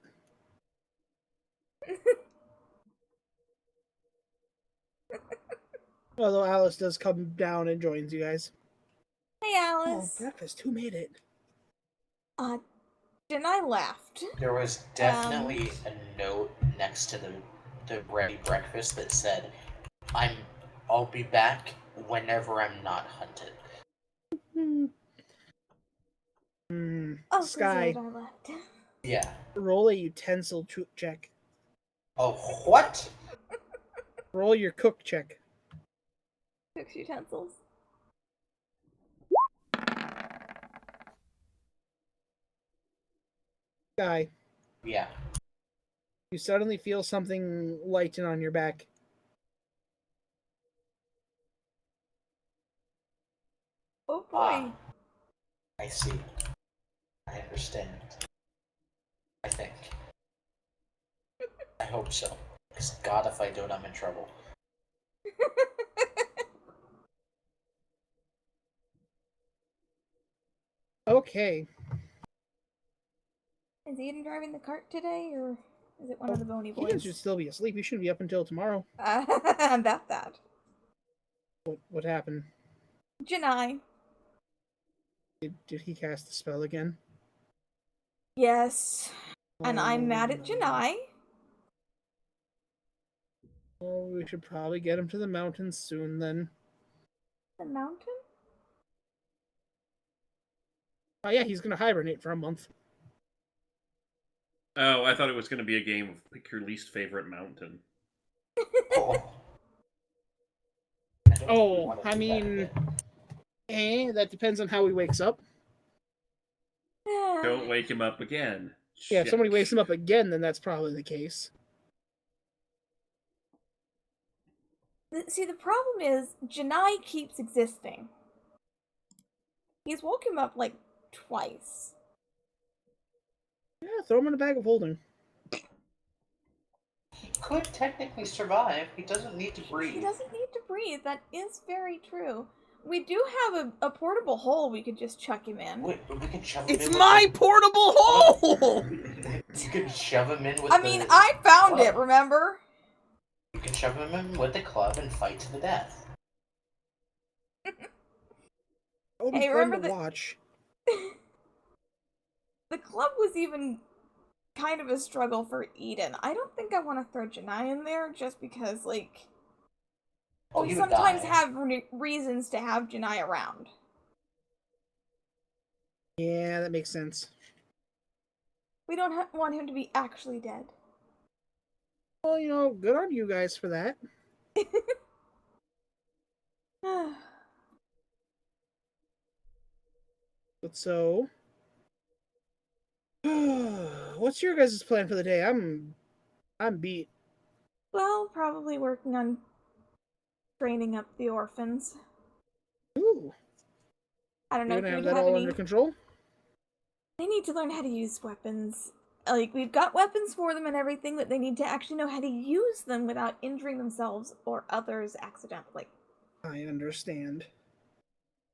Although Alice does come down and joins you guys. Hey, Oh, Alice. breakfast. Who made it? Gineye left. There was definitely a note next to the ready breakfast that said, I'll be back whenever I'm not hunted. Oh, Sky, Zuradar left. Yeah. roll a utensil check. Oh, what? Roll your cook check. Cook's utensils. Sky, Yeah. you suddenly feel something lighten on your back. Oh boy. Ah. I see. I understand. I think. I hope so. Because God, if I don't, I'm in trouble. Okay. Is Eden driving the cart today, or is it one of the bony He boys? should still be asleep. He shouldn't be up until tomorrow. About that. What happened? Gineye. Did he cast the spell again? Yes. And I'm mad at no. Gineye. Oh, we should probably get him to the mountains soon then. The mountain? Oh yeah, he's gonna hibernate for a month. Oh, I thought it was going to be a game of pick your least favorite mountain. Oh. don't Oh, wanna I do that mean, again. that depends on how he wakes up. Don't wake him up again. Yeah, if somebody Check. wakes him up again, then that's probably the case. See, the problem is, Gineye keeps existing. He's woke him up like twice. Yeah, throw him in a bag of holding. He could technically survive. He doesn't need to He breathe. doesn't need to breathe. That is very true. We do have a portable hole we could just chuck him in. We can shove him It's in with my portable hole! You can shove him in with I the... mean, I found it, club. remember? You can shove him in with the club and fight to the death. That would be Hey, fun remember to the- watch. The club was even kind of a struggle for Eden. I don't think I want to throw Gineye in there just because, like, Oh, we you sometimes die. have reasons to have Gineye around. Yeah, that makes sense. We don't want him to be actually dead. Well, you know, good on you guys for that. But so, what's your guys' plan for the day? I'm beat. Well, probably working on training up the orphans. Ooh, I don't know you if gonna have you'd that have all any. under control? They need to learn how to use weapons. Like, we've got weapons for them and everything, but they need to actually know how to use them without injuring themselves or others accidentally. I understand.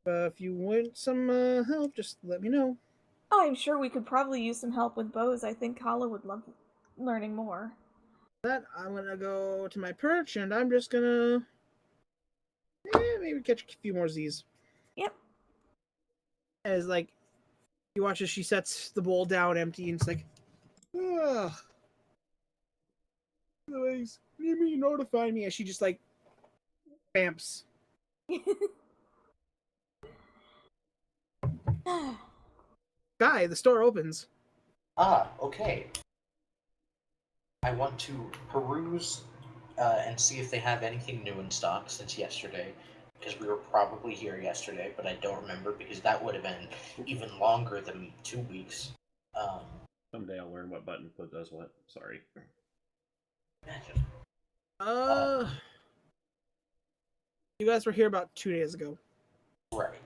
If you want some help, just let me know. Oh, I'm sure we could probably use some help with bows. I think Kala would love learning more. That I'm gonna go to my perch and I'm just gonna maybe catch a few more Z's. Yep. As like you watch as she sets the bowl down empty and it's like, ugh. Anyways, need me to notify me as she just like bamps. Guy, the store opens. Ah, okay. I want to peruse and see if they have anything new in stock since yesterday, because we were probably here yesterday, but I don't remember because that would have been even longer than 2 weeks. Someday I'll learn what button does what. Sorry. Imagine. You guys were here about 2 days ago. Right.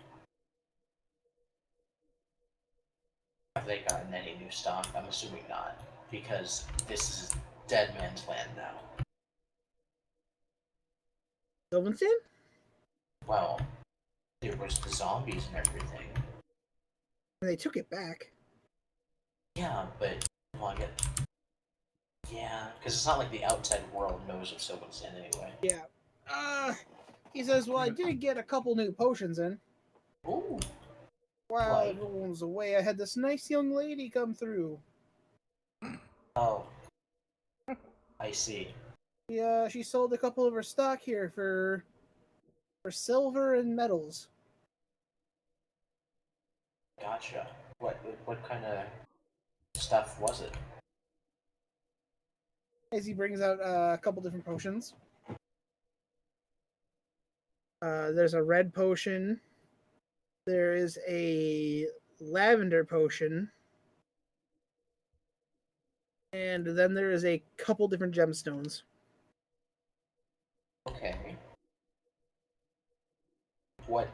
Have they gotten any new stock? I'm assuming not, because this is dead man's land now. Sylvanston? Well, there was the zombies and everything. And they took it back. Yeah, but well, I get. Yeah, because it's not like the outside world knows of Sylvanston anyway. Yeah. He says, well, I did get a couple new potions in. Ooh. While Right. everyone was away, I had this nice young lady come through. Oh. I see. She sold a couple of her stock here for silver and metals. Gotcha. What kind of stuff was it? As he brings out a couple different potions. There's a red potion. There is a lavender potion. And then there is a couple different gemstones. Okay. What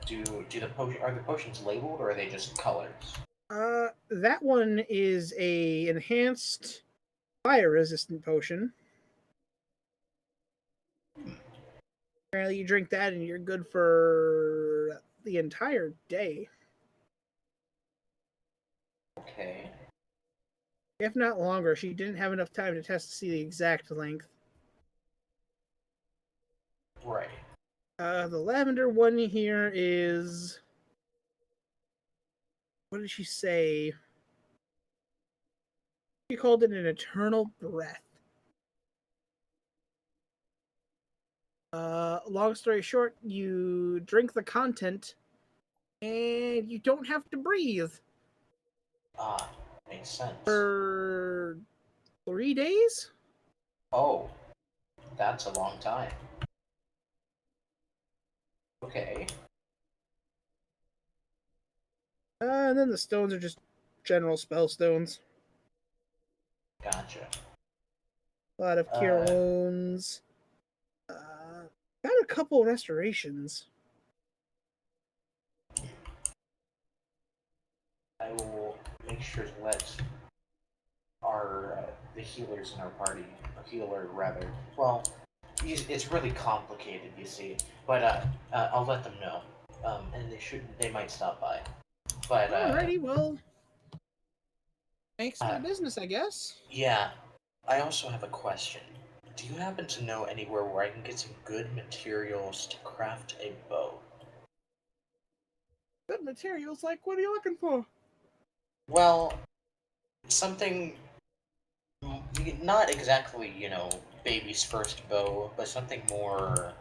do the potion are the potions labeled or are they just colors? That one is a enhanced fire resistant potion. Apparently, you drink that and you're good for the entire day, Okay. if not longer. She didn't have enough time to test to see the exact length. Right. The lavender one here is. What did she say? She called it an eternal breath. Long story short, you drink the content and you don't have to breathe Ah, makes sense. for 3 days? Oh, that's a long time. Okay. And then the stones are just general spell stones. Gotcha. A lot of cure wounds. Got a couple restorations. I will make sure to let our the healers in our party, a healer rather. Well, it's really complicated, you see. But I'll let them know. And they might stop by. But Alrighty, well, thanks for the business, I guess. yeah. I also have a question. Do you happen to know anywhere where I can get some good materials to craft a bow? Good materials, like what are you looking for? Well, something not exactly, baby's first bow, but something more.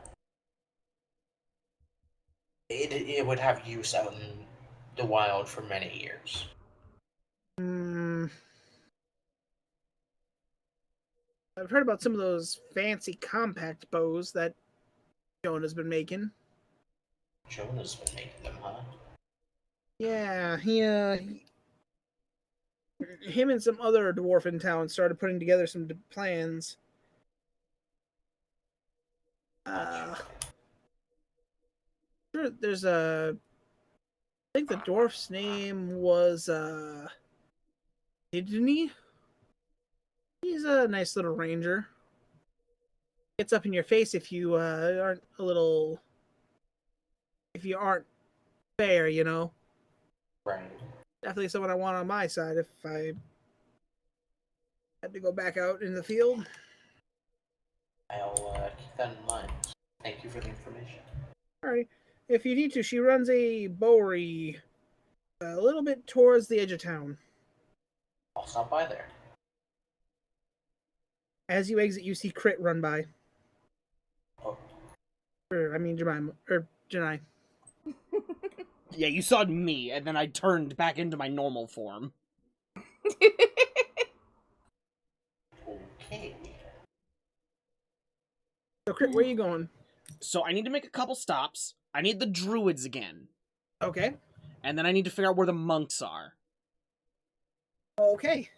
It would have use out in the wild for many years. I've heard about some of those fancy compact bows that Jonah's been making. Jonah's been making them, huh? Yeah, him and some other dwarf in town started putting together some plans. There's I think the dwarf's name was Gineye. He's a nice little ranger. Gets up in your face if you aren't fair, Right. Definitely someone I want on my side if I had to go back out in the field. I'll keep that in mind. Thank you for the information. Alright. If you need to, she runs a bowery a little bit towards the edge of town. I'll stop by there. As you exit, you see Crit run by. Oh. Jemima. Gineye. Yeah, you saw me, and then I turned back into my normal form. Okay. So, Crit, where are you going? So I need to make a couple stops. I need the druids again. Okay. And then I need to figure out where the monks are. Okay.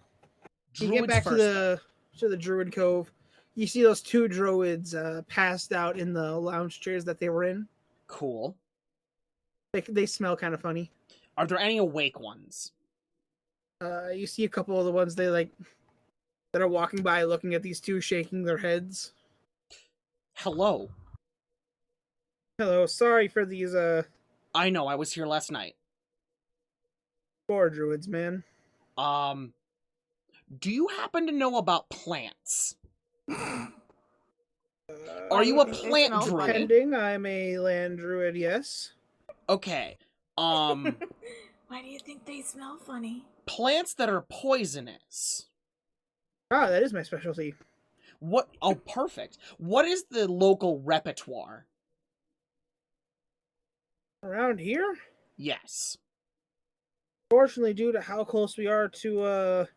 You get back first, to the Druid Cove. You see those two druids passed out in the lounge chairs that they were in. Cool. They smell kind of funny. Are there any awake ones? You see a couple of the ones that are walking by, looking at these two, shaking their heads. Hello. Hello, sorry for these I know, I was here last night. poor druids, man. Do you happen to know about plants? Are you a plant druid? Depending, I'm a land druid, yes. Okay. Why do you think they smell funny? Plants that are poisonous. Ah, that is my specialty. What? Oh, perfect. What is the local repertoire? Around here? Yes. Fortunately, due to how close we are to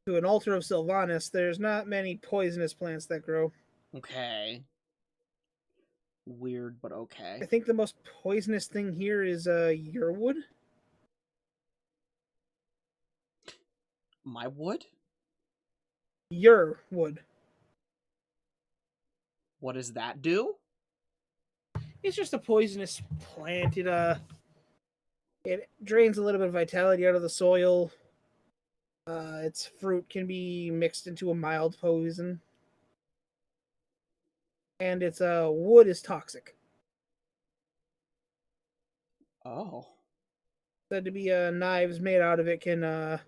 an altar of Sylvanas, there's not many poisonous plants that grow. Okay. Weird, but okay. I think the most poisonous thing here is your wood. My wood? Your wood. What does that do? It's just a poisonous plant. It drains a little bit of vitality out of the soil. Its fruit can be mixed into a mild poison. And its wood is toxic. Oh. Said to be knives made out of it can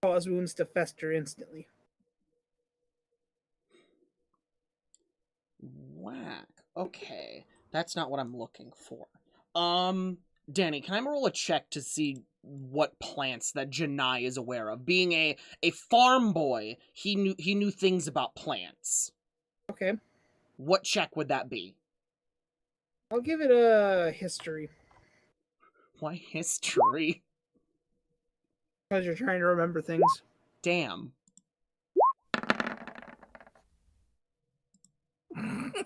cause wounds to fester instantly. Whack. Okay. That's not what I'm looking for. Danny, can I roll a check to see what plants that Gineye is aware of? Being a farm boy, he knew things about plants. Okay. What check would that be? I'll give it a history. Why history? Because you're trying to remember things. Damn.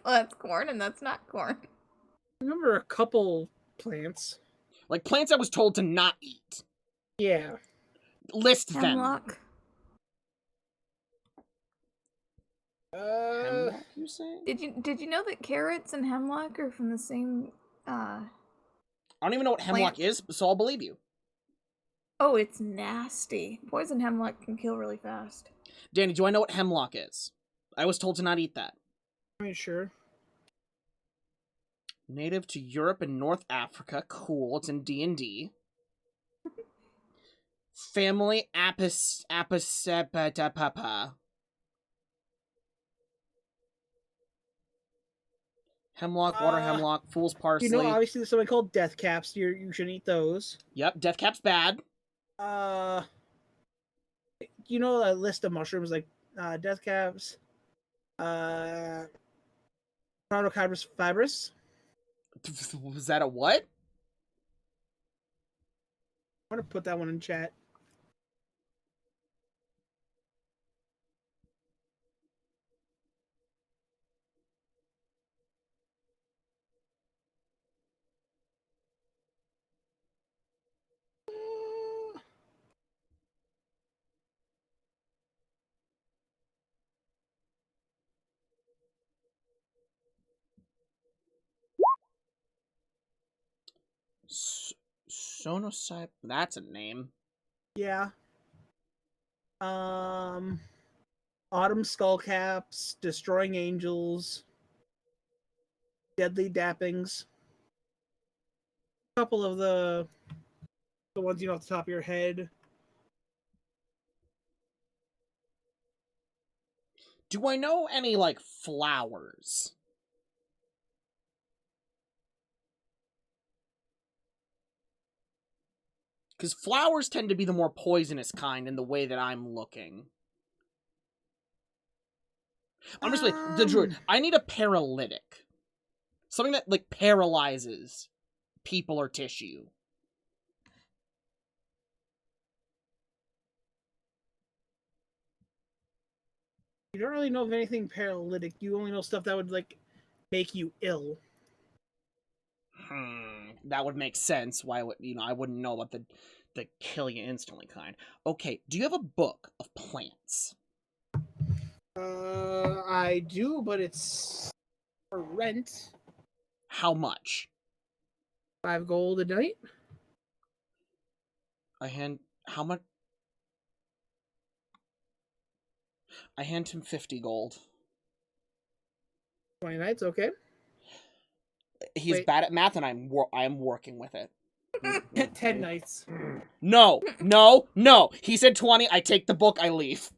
That's corn, and that's not corn. Remember a couple plants. Like plants I was told to not eat. Yeah. List them. Hemlock. Hemlock, you say? Did you know that carrots and hemlock are from the same I don't even know what hemlock plant? is, so I'll believe you. Oh, it's nasty. Poison hemlock can kill really fast. Danny, do I know what hemlock is? I was told to not eat that. I mean, sure. Native to Europe and North Africa. Cool. It's in D&D. Family Apicipitapapa. Hemlock, water hemlock, fool's parsley. You know, obviously there's something called death caps. You shouldn't eat those. Yep, death cap's bad. You know a list of mushrooms like death caps, Protocabrus fibrous. Was that a what? I'm gonna put that one in chat. Sonocype. That's a name. Yeah. Autumn skullcaps, destroying angels, deadly dappings. A couple of the ones you know off the top of your head. Do I know any, like, flowers? Because flowers tend to be the more poisonous kind in the way that I'm looking. Honestly, the druid, I need a paralytic. Something that, like, paralyzes people or tissue. You don't really know of anything paralytic. You only know stuff that would, like, make you ill. That would make sense. Why would, I wouldn't know about the kill you instantly kind. Okay, do you have a book of plants? I do, but it's for rent. How much? 5 gold a night. How much? I hand him 50 gold. 20 nights, okay. He's bad at math, and I am working with it. 10 nights. No. He said 20. I take the book. I leave.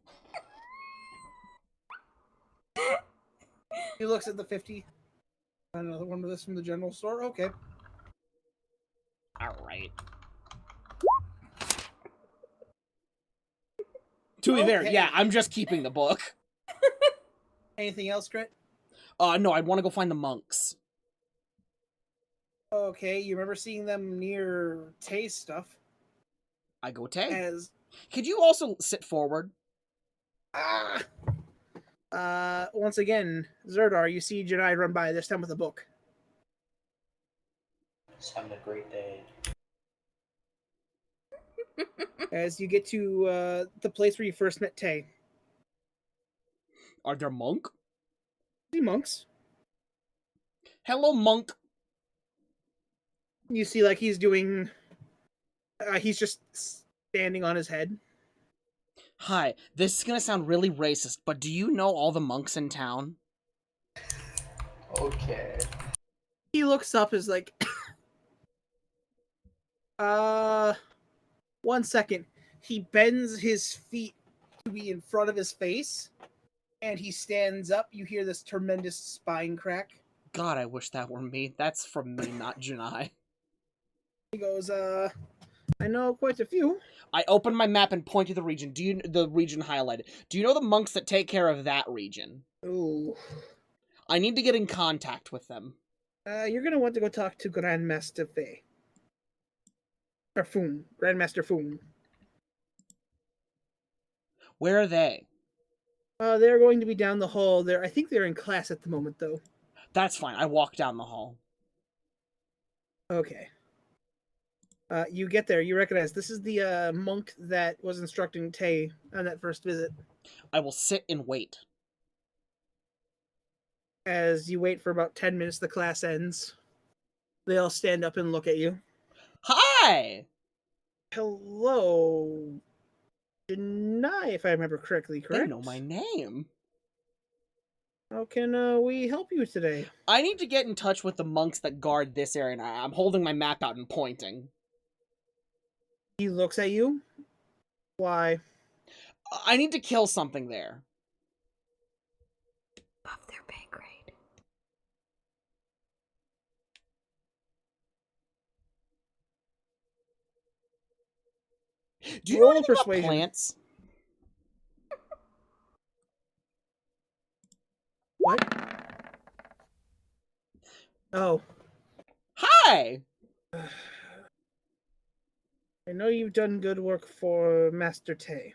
He looks at the 50. Another one of this from the general store. Okay. All right. To be fair, yeah, I'm just keeping the book. Anything else, Grit? No, I want to go find the monks. Okay, you remember seeing them near Tay's stuff? I go Tay. As Could you also sit forward? once again, Zuradar, you see Gineye run by, this time with a book. He's having a great day. As you get to the place where you first met Tay. Are there monk? See monks. Hello, monk. You see, like, he's doing... he's just standing on his head. Hi, this is gonna sound really racist, but do you know all the monks in town? Okay. He looks up, is like... 1 second. He bends his feet to be in front of his face, and he stands up. You hear this tremendous spine crack. God, I wish that were me. That's from me, not Gineye. He goes, I know quite a few. I open my map and point to the region. The region highlighted? Do you know the monks that take care of that region? Ooh. I need to get in contact with them. You're gonna want to go talk to Grandmaster Fei. Or Foon. Grandmaster Foon. Where are they? They're going to be down the hall there. I think they're in class at the moment, though. That's fine. I walk down the hall. Okay. You get there. You recognize this is the monk that was instructing Tay on that first visit. I will sit and wait. As you wait for about 10 minutes, the class ends. They all stand up and look at you. Hi! Hello. Gineye, if I remember correctly, correct? They know my name. How can we help you today? I need to get in touch with the monks that guard this area, and I'm holding my map out and pointing. He looks at you. Why? I need to kill something there. Above their pay grade. Do you know Roll anything about persuasion. plants? What? Oh. Hi! I know you've done good work for Master Tay.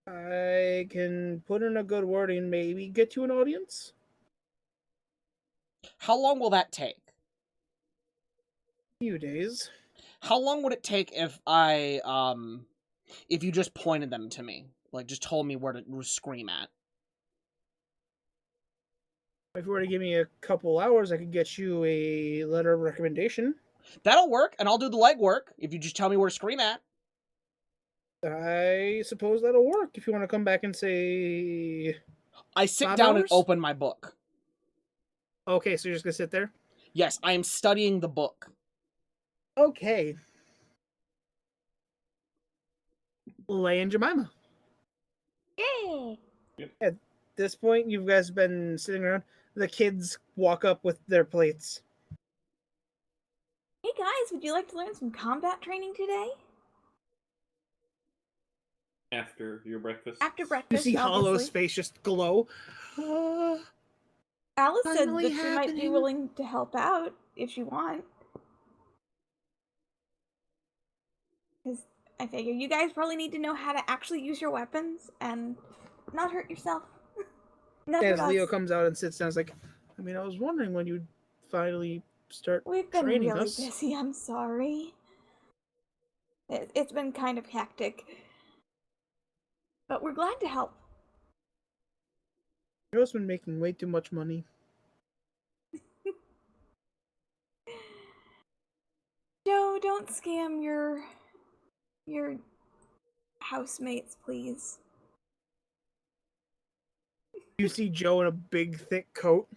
I can put in a good word and maybe get you an audience. How long will that take? Few days. How long would it take if if you just pointed them to me? Like, just told me where to scream at? If you were to give me a couple hours, I could get you a letter of recommendation. That'll work, and I'll do the legwork if you just tell me where to scream at. I suppose that'll work if you want to come back and say... I sit 5 down and hours? open my book. Okay, so you're just going to sit there? Yes, I am studying the book. Okay. Lay and Jemima. Yay! At this point, you guys have been sitting around. The kids walk up with their plates. Hey guys, would you like to learn some combat training today? After your breakfast. After You breakfast, see Hollow's obviously. face just glow. Alice said finally that she might be happening. willing to help out if you want. Because I figure you guys probably need to know how to actually use your weapons and not hurt yourself. Not As hurt Leo us. comes out and sits down, it's like, I mean, I was wondering when you'd finally start We've been training really us. busy, I'm sorry. It's been kind of hectic. But we're glad to help. Joe's been making way too much money. Joe, don't scam your housemates, please. You see Joe in a big, thick coat.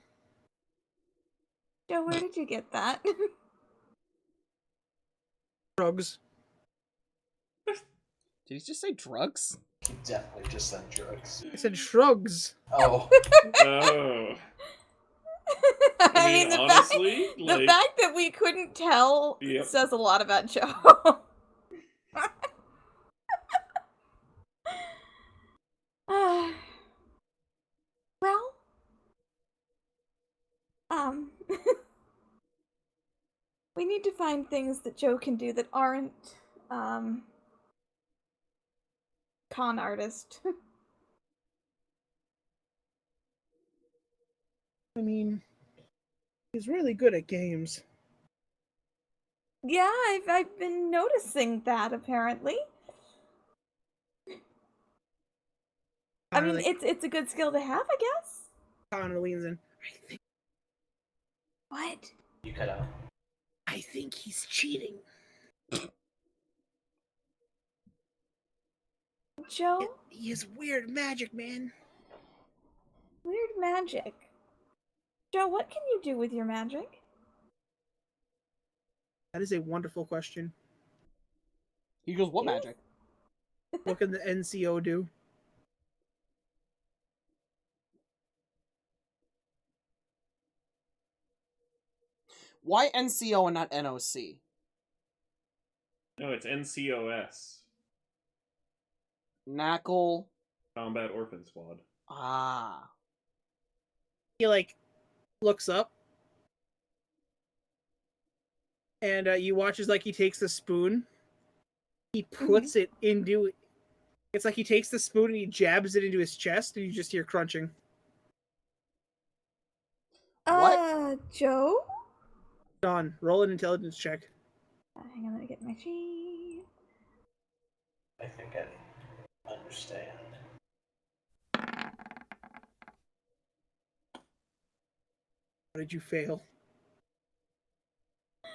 Joe, where did you get that? Drugs. Did he just say drugs? He definitely just said drugs. I said shrugs. Oh, Oh. I mean, honestly, the fact that we couldn't tell Yep. says a lot about Joe. well, We need to find things that Joe can do that aren't, con artist. I mean, he's really good at games. Yeah, I've been noticing that, apparently. I mean, it's a good skill to have, I guess. Connor leans in. What? You cut out. I think he's cheating. Joe? He has weird magic, man. Weird magic. Joe, what can you do with your magic? That is a wonderful question. He goes, what Yeah. magic? What can the NCO do? Why NCO and not NOC? No, it's NCOS. NaCl. Combat Orphan Squad. Ah. He like looks up, and you watch as like he takes the spoon. He puts it into. It's like he takes the spoon and he jabs it into his chest, and you just hear crunching. Joe? Don, roll an intelligence check. Hang on, let me get my sheet. I think I understand. How did you fail? I'm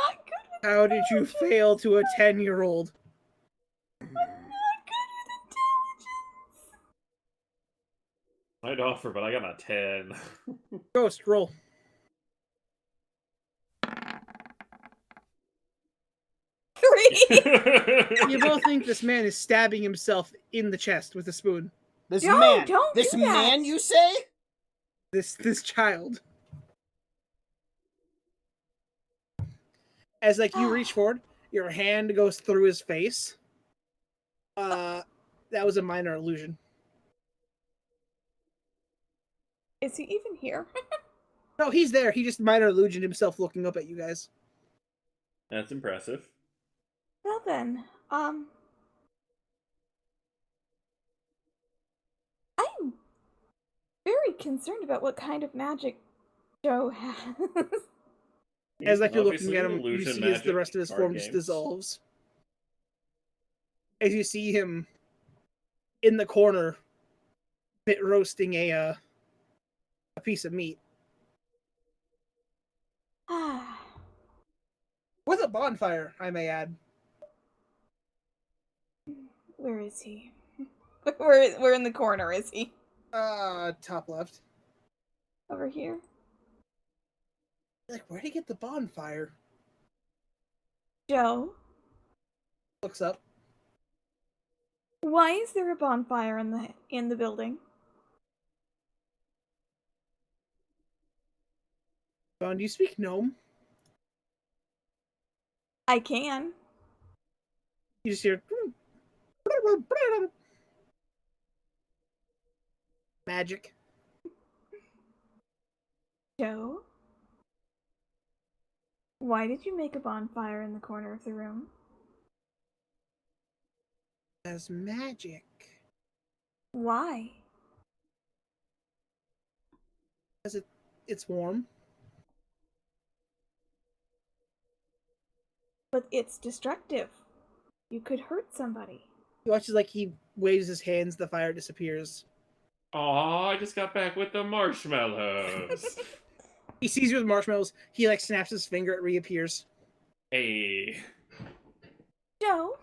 not good with How did you fail to a 10-year-old? I'm not good with intelligence. I'd offer, but I got a 10. Ghost, roll. Three. You both think this man is stabbing himself in the chest with a spoon. This Joe, man. don't This do that. man, you say? This child. As like you reach forward, your hand goes through his face. That was a minor illusion. Is he even here? No, he's there. He just minor illusioned himself looking up at you guys. That's impressive. Well then, I'm very concerned about what kind of magic Joe has. As like you're Obviously looking at him, you illusion see as the magic, rest of his card form just games. dissolves. As you see him in the corner, bit roasting a piece of meat with a bonfire, I may add. Where is he? Where in the corner is he? Top left. Over here? Like, where'd he get the bonfire? Joe? Looks up. Why is there a bonfire in the building? Don, do you speak gnome? I can. You just hear magic. Joe? Why did you make a bonfire in the corner of the room? As magic. Why? As it's warm. But it's destructive. You could hurt somebody. You watch as like he waves his hands, the fire disappears. Aw, I just got back with the marshmallows. He sees you with marshmallows. He like snaps his finger, it reappears. Hey. Joe?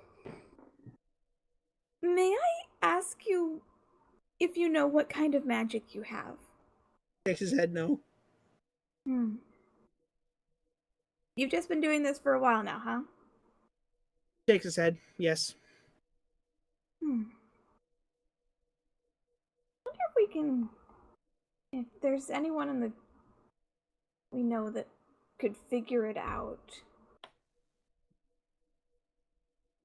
May I ask you if you know what kind of magic you have? Shakes his head no. You've just been doing this for a while now, huh? Shakes his head, yes. Wonder if we can... If there's anyone we know that could figure it out.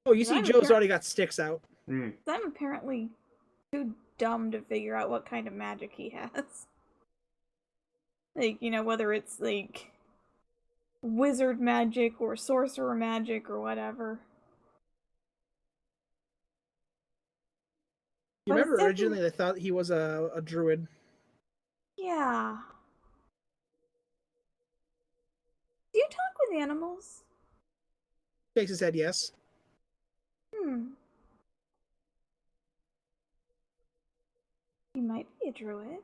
Oh, you see I'm Joe's already got sticks out. Mm. I'm apparently too dumb to figure out what kind of magic he has. Like, whether it's like wizard magic or sorcerer magic or whatever. You But it's remember originally definitely- they thought he was a druid. Yeah. Do you talk with animals? Shakes his head yes. You might be a druid.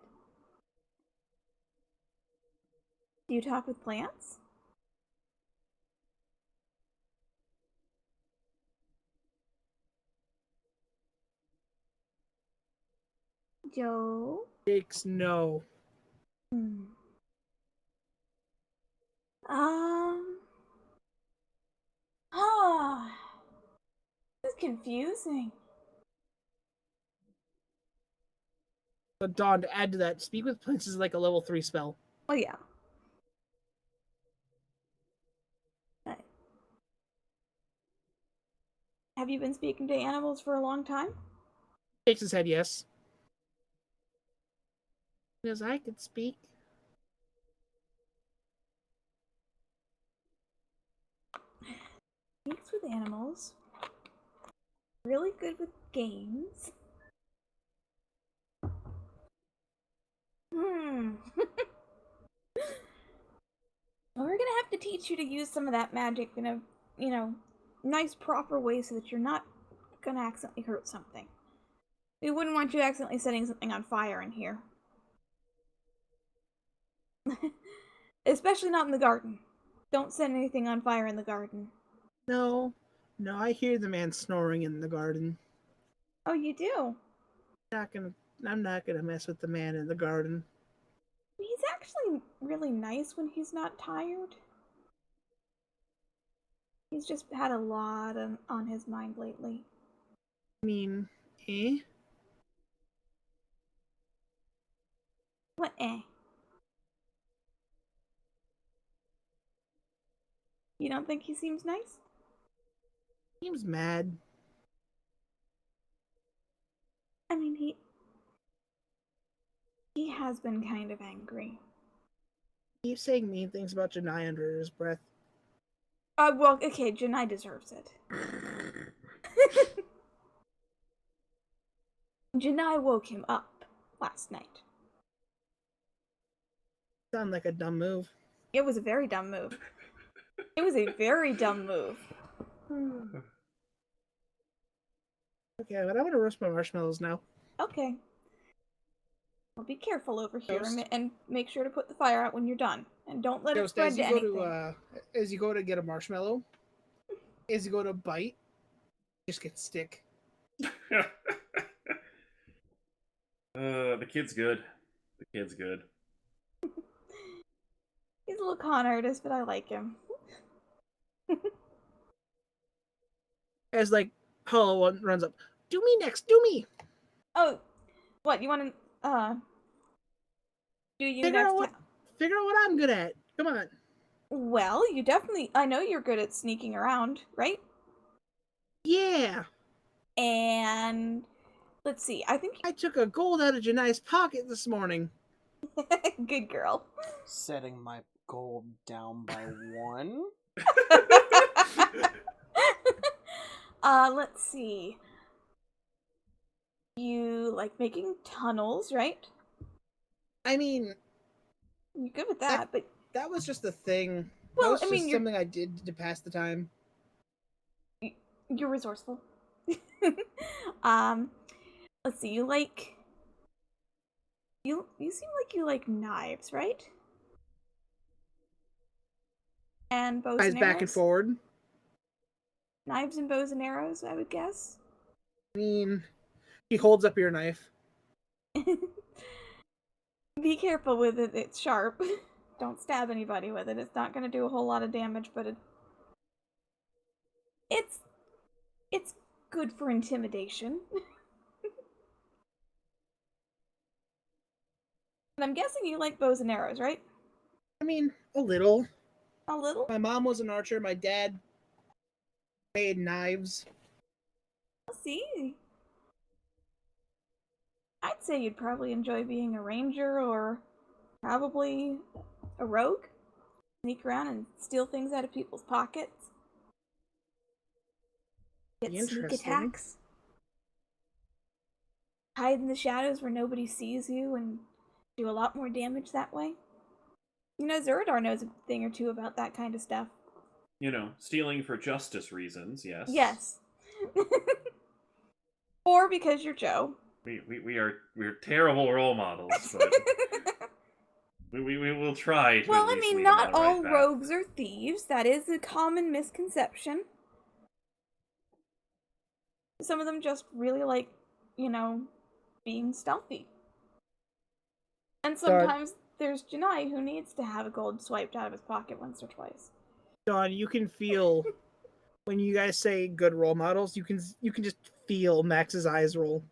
Do you talk with plants? Joe? Shakes no. Hmm. Ah. This is confusing. But Dawn, to add to that, speak with plants is like a level 3 spell. Oh, yeah. Right. Have you been speaking to animals for a long time? Shakes his head yes. Because I could speak. Speaks with animals. Really good with games. Well, we're gonna have to teach you to use some of that magic in a, nice proper way so that you're not gonna accidentally hurt something. We wouldn't want you accidentally setting something on fire in here. Especially not in the garden. Don't set anything on fire in the garden. No, I hear the man snoring in the garden. Oh, you do? I'm not gonna mess with the man in the garden. He's actually really nice when he's not tired. He's just had a lot on his mind lately. I mean, eh? What eh? You don't think he seems nice? Seems mad. I mean, he has been kind of angry. Keeps saying mean things about Gineye under his breath. Well, okay, Gineye deserves it. Gineye woke him up last night. Sound like a dumb move. It was a very dumb move. It was a very dumb move. Okay, but I'm gonna roast my marshmallows now. Okay. Well, be careful over here Toast. and make sure to put the fire out when you're done. And don't let it Just spread as to you go anything. as you go to get a marshmallow, as you go to bite, just get stick. The kid's good. The kid's good. He's a little con artist, but I like him. As like Hollow one runs up, do me next, do me. Oh, what, you want to, do you Figure next out what I'm good at. Come on. Well, I know you're good at sneaking around, right? Yeah. And, let's see, I think I took a gold out of Janice's pocket this morning. good girl. Setting my gold down by 1. Let's see. You like making tunnels, right? I mean, You're good with that, but that was just a thing. Well, that was I mean, just you're- something I did to pass the time. you're resourceful. Let's see. You seem like you like knives, right? And bows Eyes and back and arrows? forward. Knives and bows and arrows, I would guess. I mean, he holds up your knife. Be careful with it, it's sharp. Don't stab anybody with it. It's not gonna do a whole lot of damage, but it's good for intimidation. And I'm guessing you like bows and arrows, right? I mean, a little. A little? My mom was an archer. My dad made knives. I'll see. I'd say you'd probably enjoy being a ranger or probably a rogue. sneak around and steal things out of people's pockets. Get sneak Interesting. attacks. Hide in the shadows where nobody sees you and do a lot more damage that way. You know, Zuradar knows a thing or two about that kind of stuff. You know, stealing for justice reasons, yes. Yes. Or because you're Joe. We're terrible role models, but we will try to Well, at I least mean, lead not them on the all right path. rogues are thieves. That is a common misconception. Some of them just really like, you know, being stealthy. And sometimes there's Gineye who needs to have a gold swiped out of his pocket once or twice. Dawn, you can feel when you guys say good role models. You can just feel Max's eyes roll.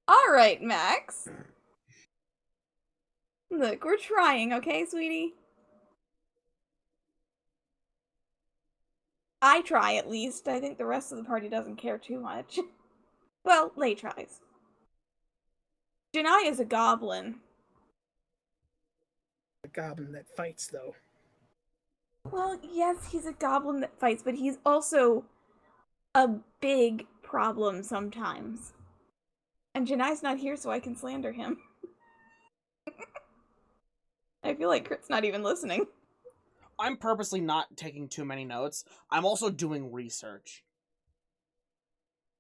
All right, Max. Look, we're trying, okay, sweetie? I try, at least. I think the rest of the party doesn't care too much. Well, Lay tries. Gineye is a goblin. The goblin that fights, though. Well, yes, he's a goblin that fights, but he's also a big problem sometimes. And Jani's not here, so I can slander him. I feel like Crit's not even listening. I'm purposely not taking too many notes. I'm also doing research.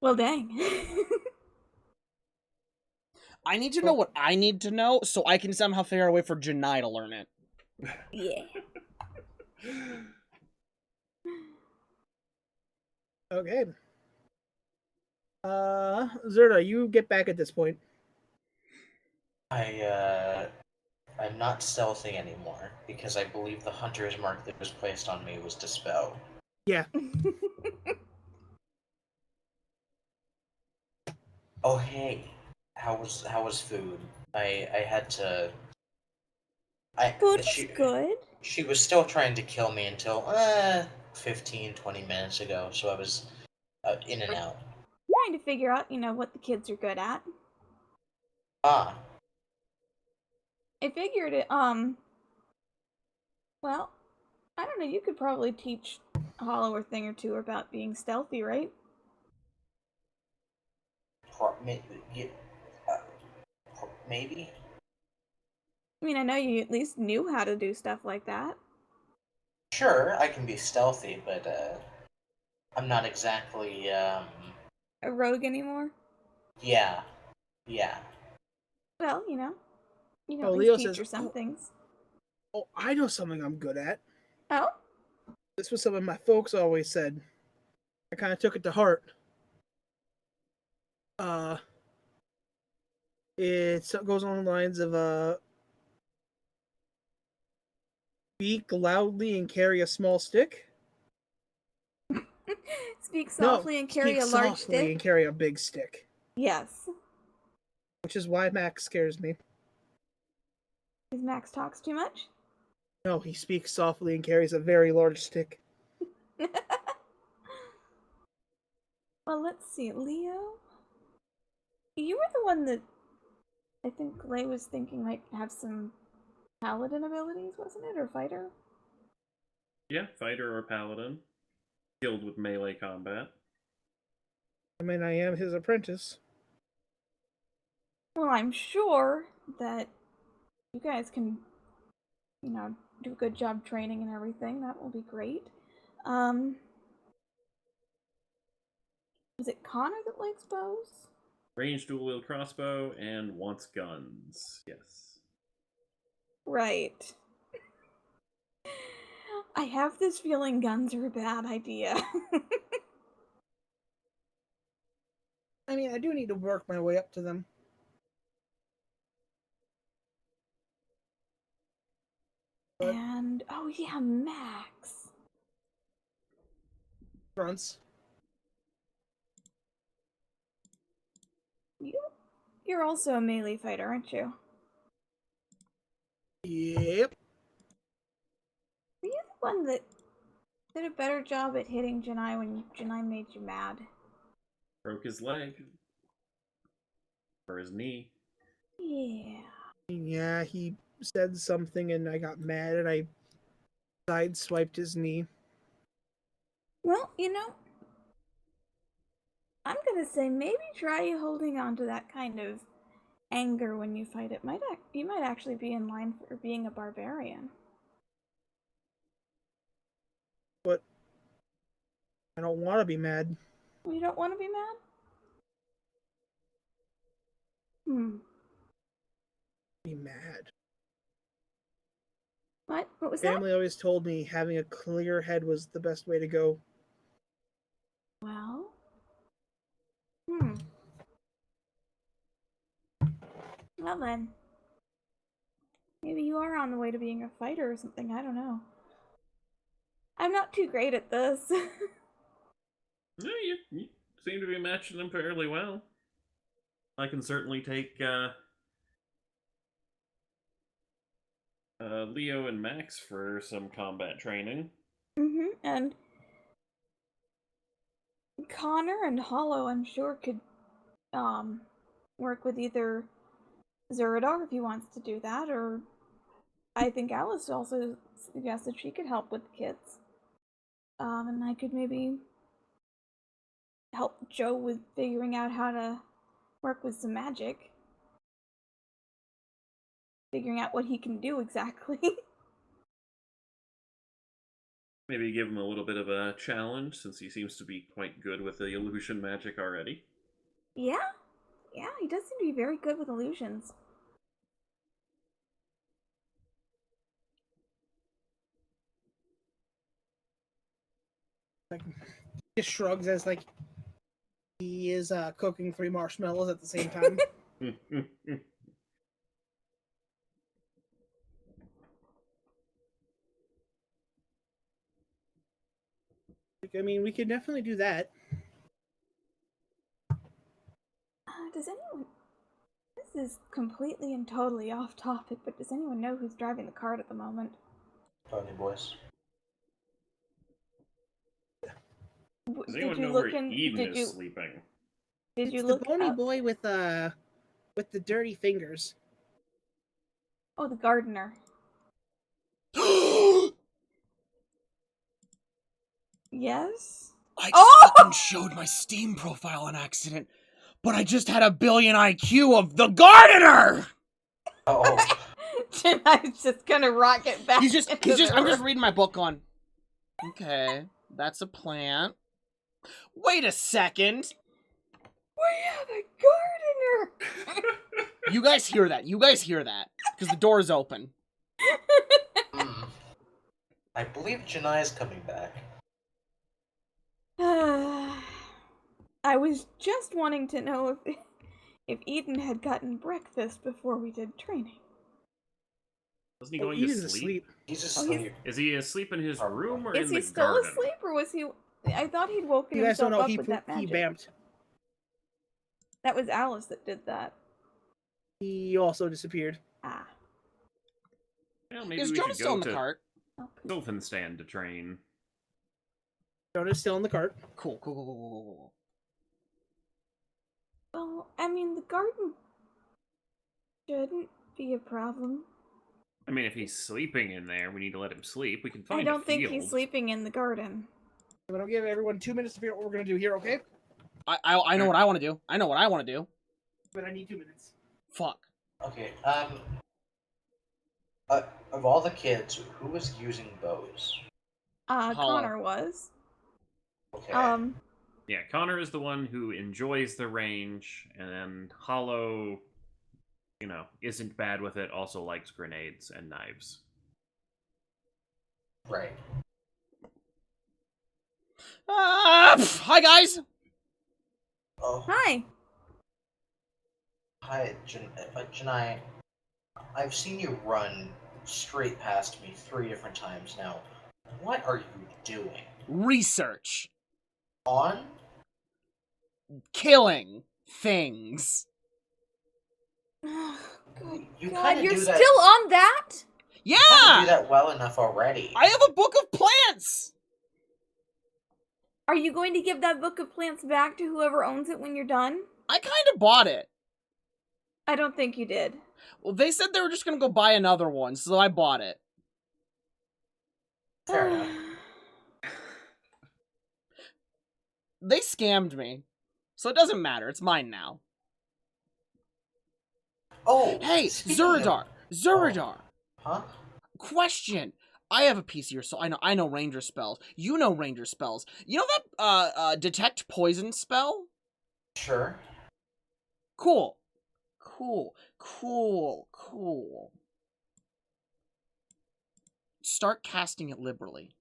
Well, dang. I need to know what I need to know so I can somehow figure out a way for Gineye to learn it. Yeah. Okay. Zerda, you get back at this point. I'm not stealthy anymore because I believe the hunter's mark that was placed on me was dispelled. Yeah. Oh hey, how was food? I had to. Food was good. She was still trying to kill me until 15, 20 minutes ago, so I was in and out. Trying to figure out, you know, what the kids are good at. Ah, I figured it, well, I don't know, you could probably teach Hollow a thing or two about being stealthy, right? maybe. I mean, I know you at least knew how to do stuff like that. Sure, I can be stealthy, but I'm not exactly A rogue anymore? yeah. Well, you know Oh, at Leo least teach says, her some things. Oh, I know something I'm good at. Oh? This was something my folks always said. I kind of took it to heart. It goes on the lines of speak loudly and carry a small stick. Speak softly and carry a large softly stick? and carry a big stick. Yes. Which is why Max scares me. Because Max talks too much? No, he speaks softly and carries a very large stick. Well, let's see, Leo? You were the one that I think Lay was thinking might have some paladin abilities, wasn't it? Or fighter? Yeah, fighter or paladin. Skilled with melee combat. I mean, I am his apprentice. Well, I'm sure that you guys can, you know, do a good job training and everything. That will be great. Was it Connor that likes bows? Ranged dual-wield crossbow and wants guns. Yes. Right. I have this feeling guns are a bad idea. I mean, I do need to work my way up to them. But And, oh yeah, Max. fronts. You're also a melee fighter, aren't you? Yep. Were you the one that did a better job at hitting Gineye when Gineye made you mad? Broke his leg. Or his knee. Yeah. Yeah, he said something and I got mad and I sideswiped his knee. Well, I'm gonna say maybe try holding on to that kind of anger when you fight. You might actually be in line for being a barbarian. But I don't want to be mad. You don't want to be mad? Be mad. What? What was Family always told me having a clear head was the best way to go. that? Well. Well then. Maybe you are on the way to being a fighter or something, I don't know. I'm not too great at this. No, you seem to be matching them fairly well. I can certainly take Leo and Max for some combat training. And Connor and Hollow, I'm sure, could work with either Zuradar if he wants to do that, or I think Alice also suggested she could help with the kids. And I could maybe help Joe with figuring out how to work with some magic. Figuring out what he can do exactly. Maybe give him a little bit of a challenge, since he seems to be quite good with the illusion magic already. Yeah, he does seem to be very good with illusions. Like, just shrugs as like he is cooking 3 marshmallows at the same time. I mean, we could definitely do that. Does anyone... This is completely and totally off topic, but does anyone know who's driving the cart at the moment? Pony boys. Does anyone know where Eden is sleeping? Did you It's look the bony up... boy with the dirty fingers. Oh, the gardener. Yes? I just fucking showed my Steam profile on accident, but I just had a billion IQ of the gardener! Oh, Jenaye's just gonna rocket back. I'm just reading my book on. Okay, that's a plant. Wait a second! We have a gardener! You guys hear that? Because the door is open. I believe Gineye is coming back. I was just wanting to know if Eden had gotten breakfast before we did training. Wasn't he going He's to asleep. He's asleep. Is he asleep in his room or Is in he the still garden? asleep, or was he... I thought he'd woken You guys don't himself know up with that he magic. vamped. That was Alice that did that. He also disappeared. Ah. Well, maybe Is we Jonah should still go in the to cart? Oh, Sylphenstand to train. Jonah's still in the cart. Cool. well, I mean, the garden shouldn't be a problem. I mean, if he's sleeping in there, we need to let him sleep. We can find I don't a think field. he's sleeping in the garden. I'm gonna give everyone 2 minutes to figure out what we're gonna do here, okay? I know what I want to do. But I need 2 minutes. Fuck. Okay, of all the kids, who was using bows? Hollow. Connor was. Okay. Yeah, Connor is the one who enjoys the range, and then Hollow, isn't bad with it, also likes grenades and knives. Right. Hi, guys! Oh, Hi. hi, Gineye. I've seen you run straight past me 3 different times now. What are you doing? Research. On? Killing things. Good You God, kinda you're do still that- on that? You kinda do Yeah! that well enough already. I have a book of plants! Are you going to give that book of plants back to whoever owns it when you're done? I kind of bought it. I don't think you did. Well, they said they were just gonna go buy another one, so I bought it. Fair enough. They scammed me, so it doesn't matter. It's mine now. Oh, Hey, speaking Zuradar! of- Zuradar! Huh? Question. I have a piece here, so I know ranger spells. You know ranger spells. You know that detect poison spell? Sure. Cool. Start casting it liberally.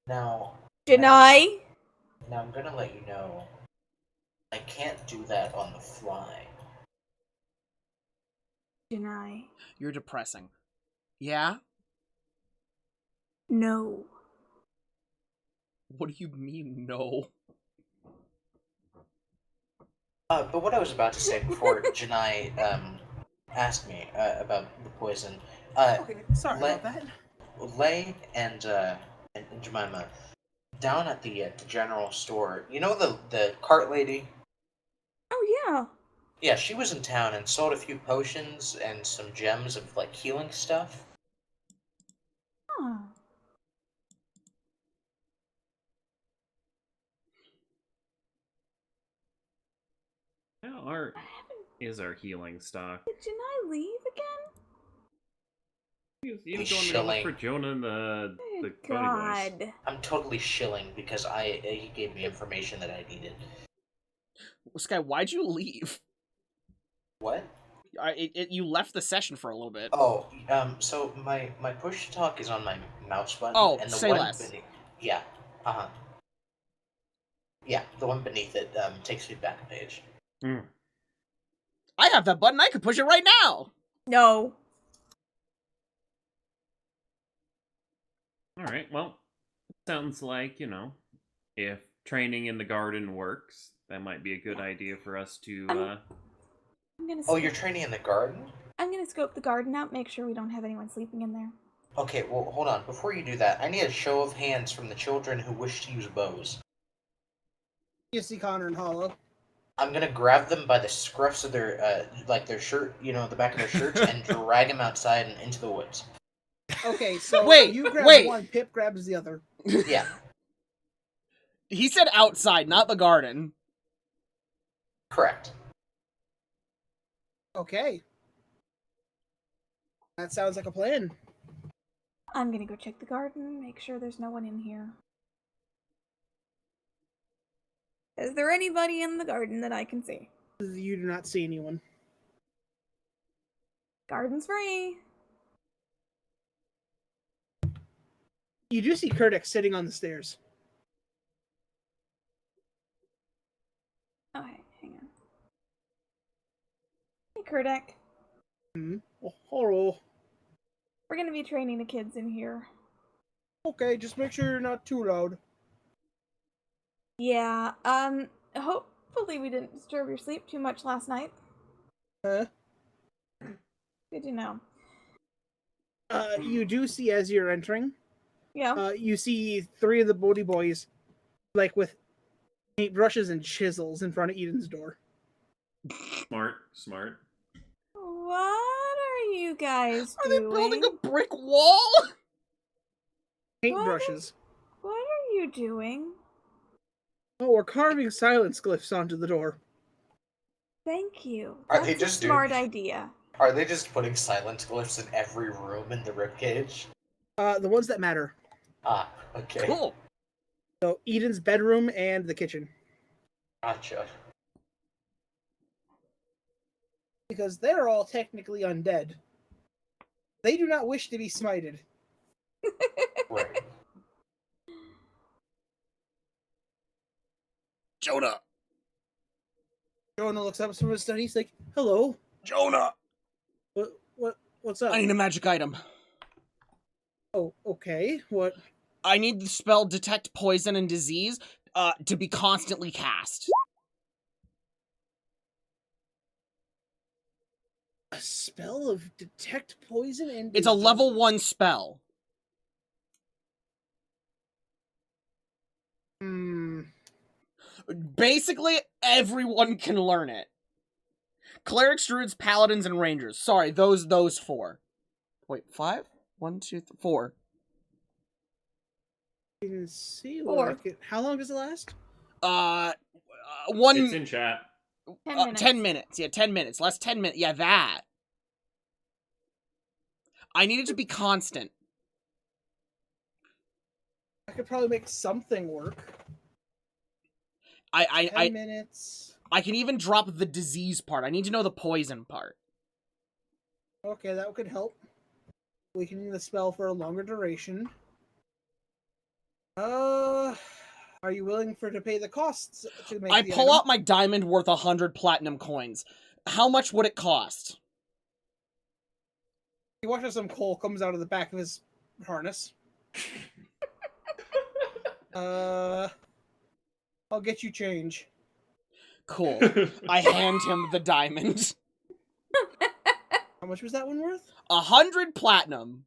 Now. Gineye? Now I'm gonna let you know. I can't do that on the fly. Gineye. You're depressing. Yeah? No. What do you mean, no? But what I was about to say before Gineye asked me about the poison, Okay, sorry Let- about that. Lay and Jemima down at the general store. You know the cart lady? Oh, yeah. Yeah, she was in town and sold a few potions and some gems of like healing stuff. Huh. How is our healing stock? Did Gineye leave again? He was He's going to go look shilling. for Jonah and the Good Bunny Boys. God. I'm totally shilling because he gave me information that I needed. Sky, why'd you leave? What? You left the session for a little bit. Oh, so my push to talk is on my mouse button. Oh, and the say one less. Beneath, yeah, yeah, the one beneath it takes me back a page. I have that button. I could push it right now. No. All right, well, sounds like, if training in the garden works, that might be a good idea for us to, I'm gonna Oh, you're training in the garden? I'm gonna scope the garden out, make sure we don't have anyone sleeping in there. Okay, well, hold on. Before you do that, I need a show of hands from the children who wish to use bows. You see Connor and Hollow. I'm gonna grab them by the scruffs of their, their shirt, the back of their shirts, and drag them outside and into the woods. Okay, so Wait, you grab wait. one, Pip grabs the other. Yeah, He said outside, not the garden. correct. Okay. That sounds like a plan. I'm gonna go check the garden, make sure there's no one in here. Is there anybody in the garden that I can see? You do not see anyone. Garden's free. You do see Kurdik sitting on the stairs. Okay, hang on. Hey, Kurdek. Oh, hello. We're gonna be training the kids in here. Okay, just make sure you're not too loud. Yeah, hopefully we didn't disturb your sleep too much last night. Huh? Good to know. You do see as you're entering, Yeah. you see 3 of the Bodhi boys, like with paintbrushes and chisels in front of Eden's door. Smart. What are you guys Are they doing? building a brick wall? Paintbrushes. What are you doing? Oh, we're carving silence glyphs onto the door. Thank you. Are That's they a just doing- smart idea. Are they just putting silent glyphs in every room in the ribcage? The ones that matter. Ah, okay. Cool. So Eden's bedroom and the kitchen. Gotcha. Because they're all technically undead. They do not wish to be smited. Right. Jonah. Jonah looks up from his study. He's like, "Hello. Jonah. What's up?" I need a magic item. Oh, okay. What? I need the spell detect poison and disease to be constantly cast. A spell of detect poison and It's a disease? level 1 spell. Hmm. Basically, everyone can learn it. Clerics, druids, paladins, and rangers. Sorry, those 4. Wait, 5? 1, 2, 3, 4. You can see 4. How long does it last? One. It's in chat. 10 minutes. 10 minutes. Yeah, 10 minutes. Last 10 minutes. Yeah, that. I need it to be constant. I could probably make something work. 10 minutes. I can even drop the disease part. I need to know the poison part. Okay, that could help. Weakening the spell for a longer duration. Are you willing to pay the costs to make I the pull item? out my diamond worth 100 platinum coins. How much would it cost? You watch as some coal comes out of the back of his harness. I'll get you change. Cool. I hand him the diamond. How much was that one worth? 100 platinum.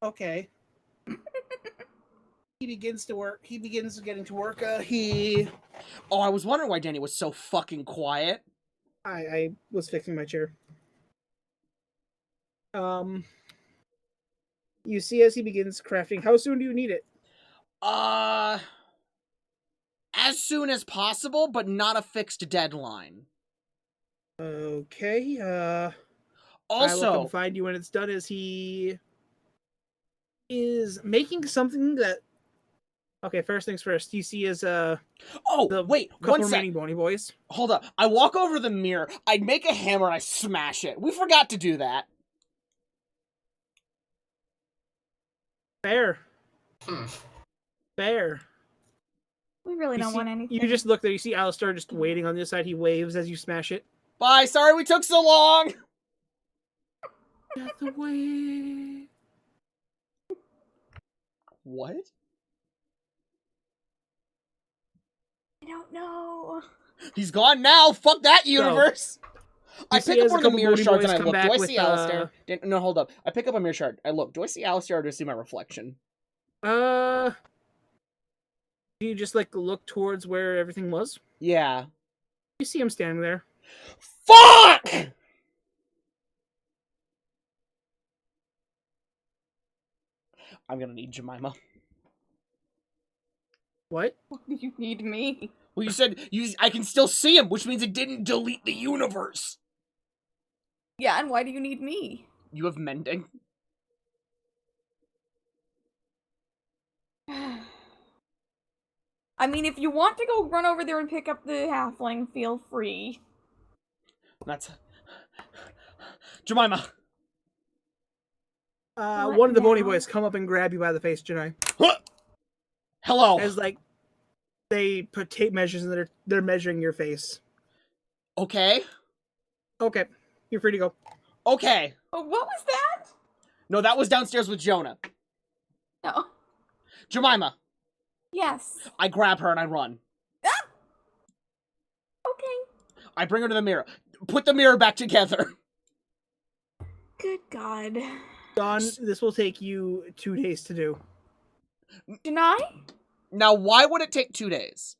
Okay. He begins to work. He begins getting to work. Oh, I was wondering why Danny was so fucking quiet. I was fixing my chair. You see as he begins crafting. How soon do you need it? As soon as possible, but not a fixed deadline. Okay. I will Also, come find you when it's done. As he is making something that. Okay, first things first. You see as oh, the wait, couple one sec. remaining bony boys. Hold up. I walk over to the mirror, I make a hammer, and I smash it. We forgot to do that. Fair. Hmm. Fair. We really You don't see- want anything. You just look there. You see Alistair just waiting on the other side. He waves as you smash it. Bye, sorry we took so long! Get away. What? I don't know. He's gone now! Fuck that universe! I see pick up as one a of the couple mirror booty shards boys and I come look. back Do I with, see Alistair? No, hold up. I pick up a mirror shard. I look. Do I see Alistair or do I see my reflection? Do you just like look towards where everything was? Yeah. You see him standing there. Fuck! I'm gonna need Jemima. What? You need me. Well, you said I can still see him, which means it didn't delete the universe. Yeah, and why do you need me? You have mending. I mean, if you want to go run over there and pick up the halfling, feel free. That's Jemima. What One of the bony now? boys come up and grab you by the face, Gineye. Hello. As like they put tape measures and they're measuring your face. Okay. Okay, you're free to go. Okay. Oh, what was that? No, that was downstairs with Jonah. No. Jemima. Yes. I grab her and I run. Okay. I bring her to the mirror. Put the mirror back together. Good God. Don, this will take you 2 days to do. Gineye? Now, why would it take 2 days?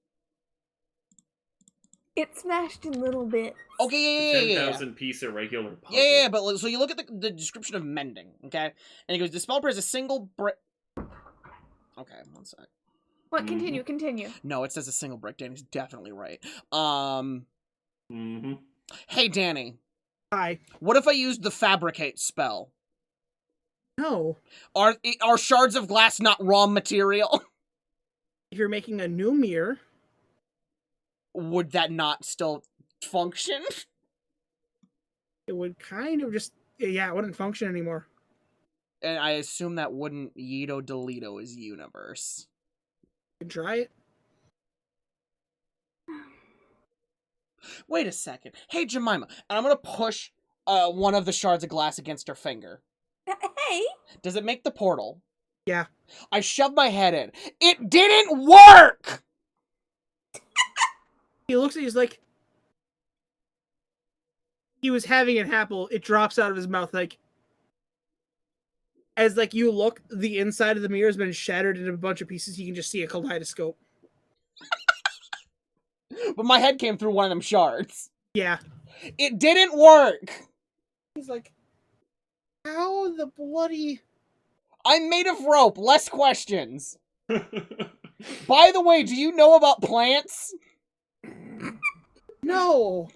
It smashed in little bits. Okay, yeah. 10,000 piece irregular puzzle. Yeah, but so you look at the description of mending, okay? And it goes, the spell is a single brick. Okay, one sec. What? Continue, continue. No, it says a single brick. Danny's definitely right. Mm-hmm. Hey, Danny. Hi. What if I used the fabricate spell? No. Are shards of glass not raw material? If you're making a new mirror, Would that not still function? it would kind of just it wouldn't function anymore. And I assume that wouldn't Yito Delito his universe. You can try it. Wait a second. Hey, Jemima. And I'm gonna push one of the shards of glass against her finger. Hey! Does it make the portal? Yeah. I shoved my head in. It didn't work! He looks at you, he's like he was having an apple, it drops out of his mouth like as like you look, the inside of the mirror has been shattered into a bunch of pieces. You can just see a kaleidoscope. But my head came through one of them shards. Yeah. It didn't work! He's like, how the bloody... I'm made of rope. Less questions. By the way, do you know about plants? No!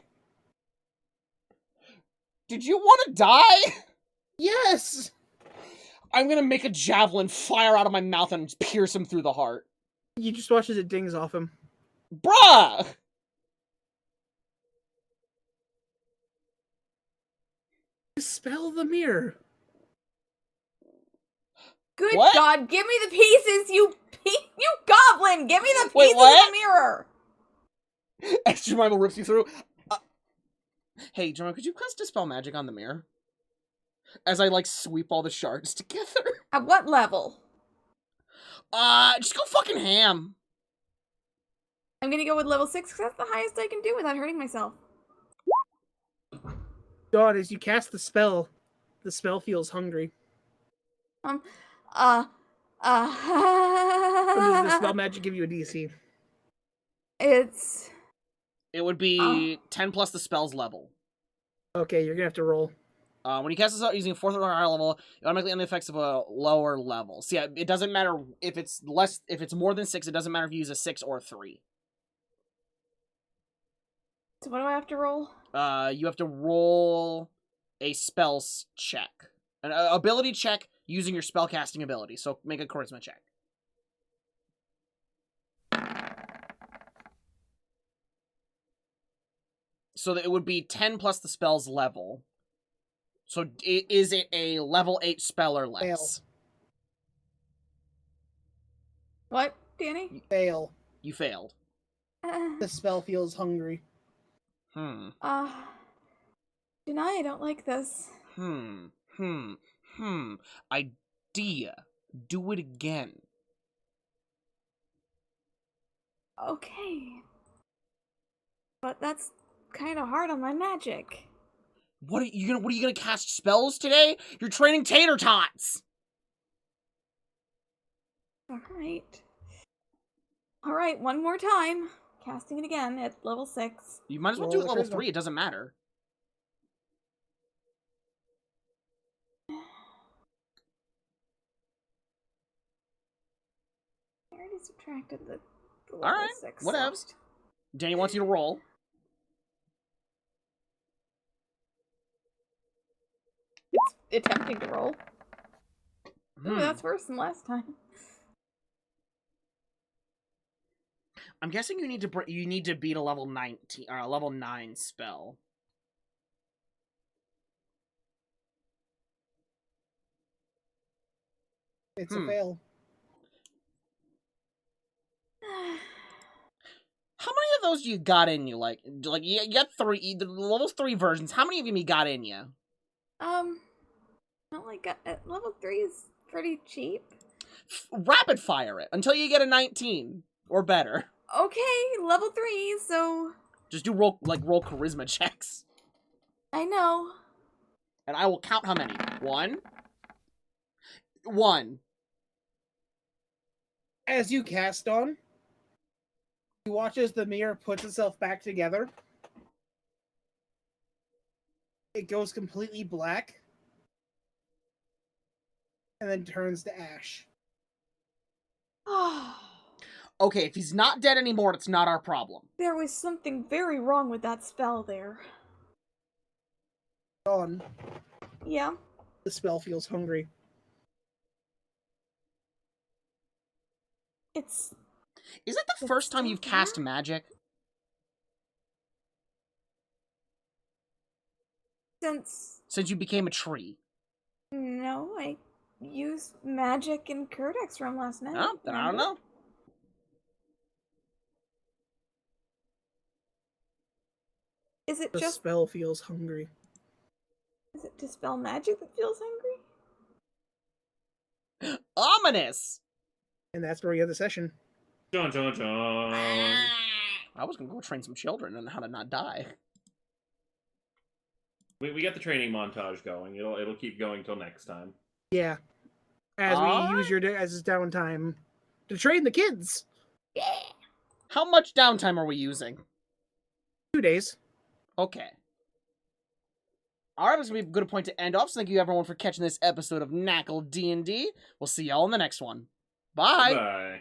Did you want to die? Yes! I'm gonna make a javelin fire out of my mouth and pierce him through the heart. You just watch as it dings off him. Bruh! Dispel the mirror. Good What? God, give me the pieces, you goblin! Give me the Wait, pieces what? of the mirror! As Jemima rips you through. Hey, Jemima, could you cast Dispel Magic on the mirror? As I, like, sweep all the shards together. At what level? Just go fucking ham. I'm gonna go with level 6 because that's the highest I can do without hurting myself. Dawn, as you cast the spell feels hungry. What does the spell magic give you a DC? It's... It would be 10 plus the spell's level. Okay, you're gonna have to roll. When you cast this out using a 4th or higher level, it automatically end the effects of a lower level. So yeah, it doesn't matter if it's more than 6, it doesn't matter if you use a 6 or a 3. So what do I have to roll? You have to roll a spells check. An ability check using your spellcasting ability. So make a charisma check. So that it would be 10 plus the spell's level. So is it a level 8 spell or less? Fail. What, Danny? Fail. You failed. The spell feels hungry. Gineye, I don't like this. Idea. Do it again. Okay. But that's kind of hard on my magic. What are you gonna cast spells today? You're training tater tots! Alright, one more time. Casting it again at level 6. You might as well Roll do it the level charisma. 3, it doesn't matter. I already subtracted the level Alright, 6. whatevs. Danny wants you to roll. It's attempting to roll. Ooh, that's worse than last time. I'm guessing you need to beat a level 19 or a level 9 spell. It's a fail. How many of those you got in you? Like you got 3, the level 3 versions. How many of them you got in you? Not like level 3 is pretty cheap. Rapid fire it until you get a 19 or better. Okay, level 3, so Just do roll charisma checks. I know. And I will count how many. 1. 1. As you cast on, you watch as the mirror puts itself back together. It goes completely black. And then turns to ash. Okay, if he's not dead anymore, it's not our problem. There was something very wrong with that spell there. Dawn, Yeah. the spell feels hungry. Is Is that the first time you've cast magic? Since you became a tree? No, I used magic in Codex Room last night. Oh, then I don't know. Is it The just spell feels hungry. Is it Dispel Magic that feels hungry? Ominous! And that's where we have the session. John. I was gonna go train some children on how to not die. We get the training montage going. It'll keep going till next time. Yeah. As we use as this downtime to train the kids. How much downtime are we using? 2 days. Okay. Alright, this is going to be a good point to end off, so thank you everyone for catching this episode of NaCl D&D. We'll see y'all in the next one. Bye! Bye.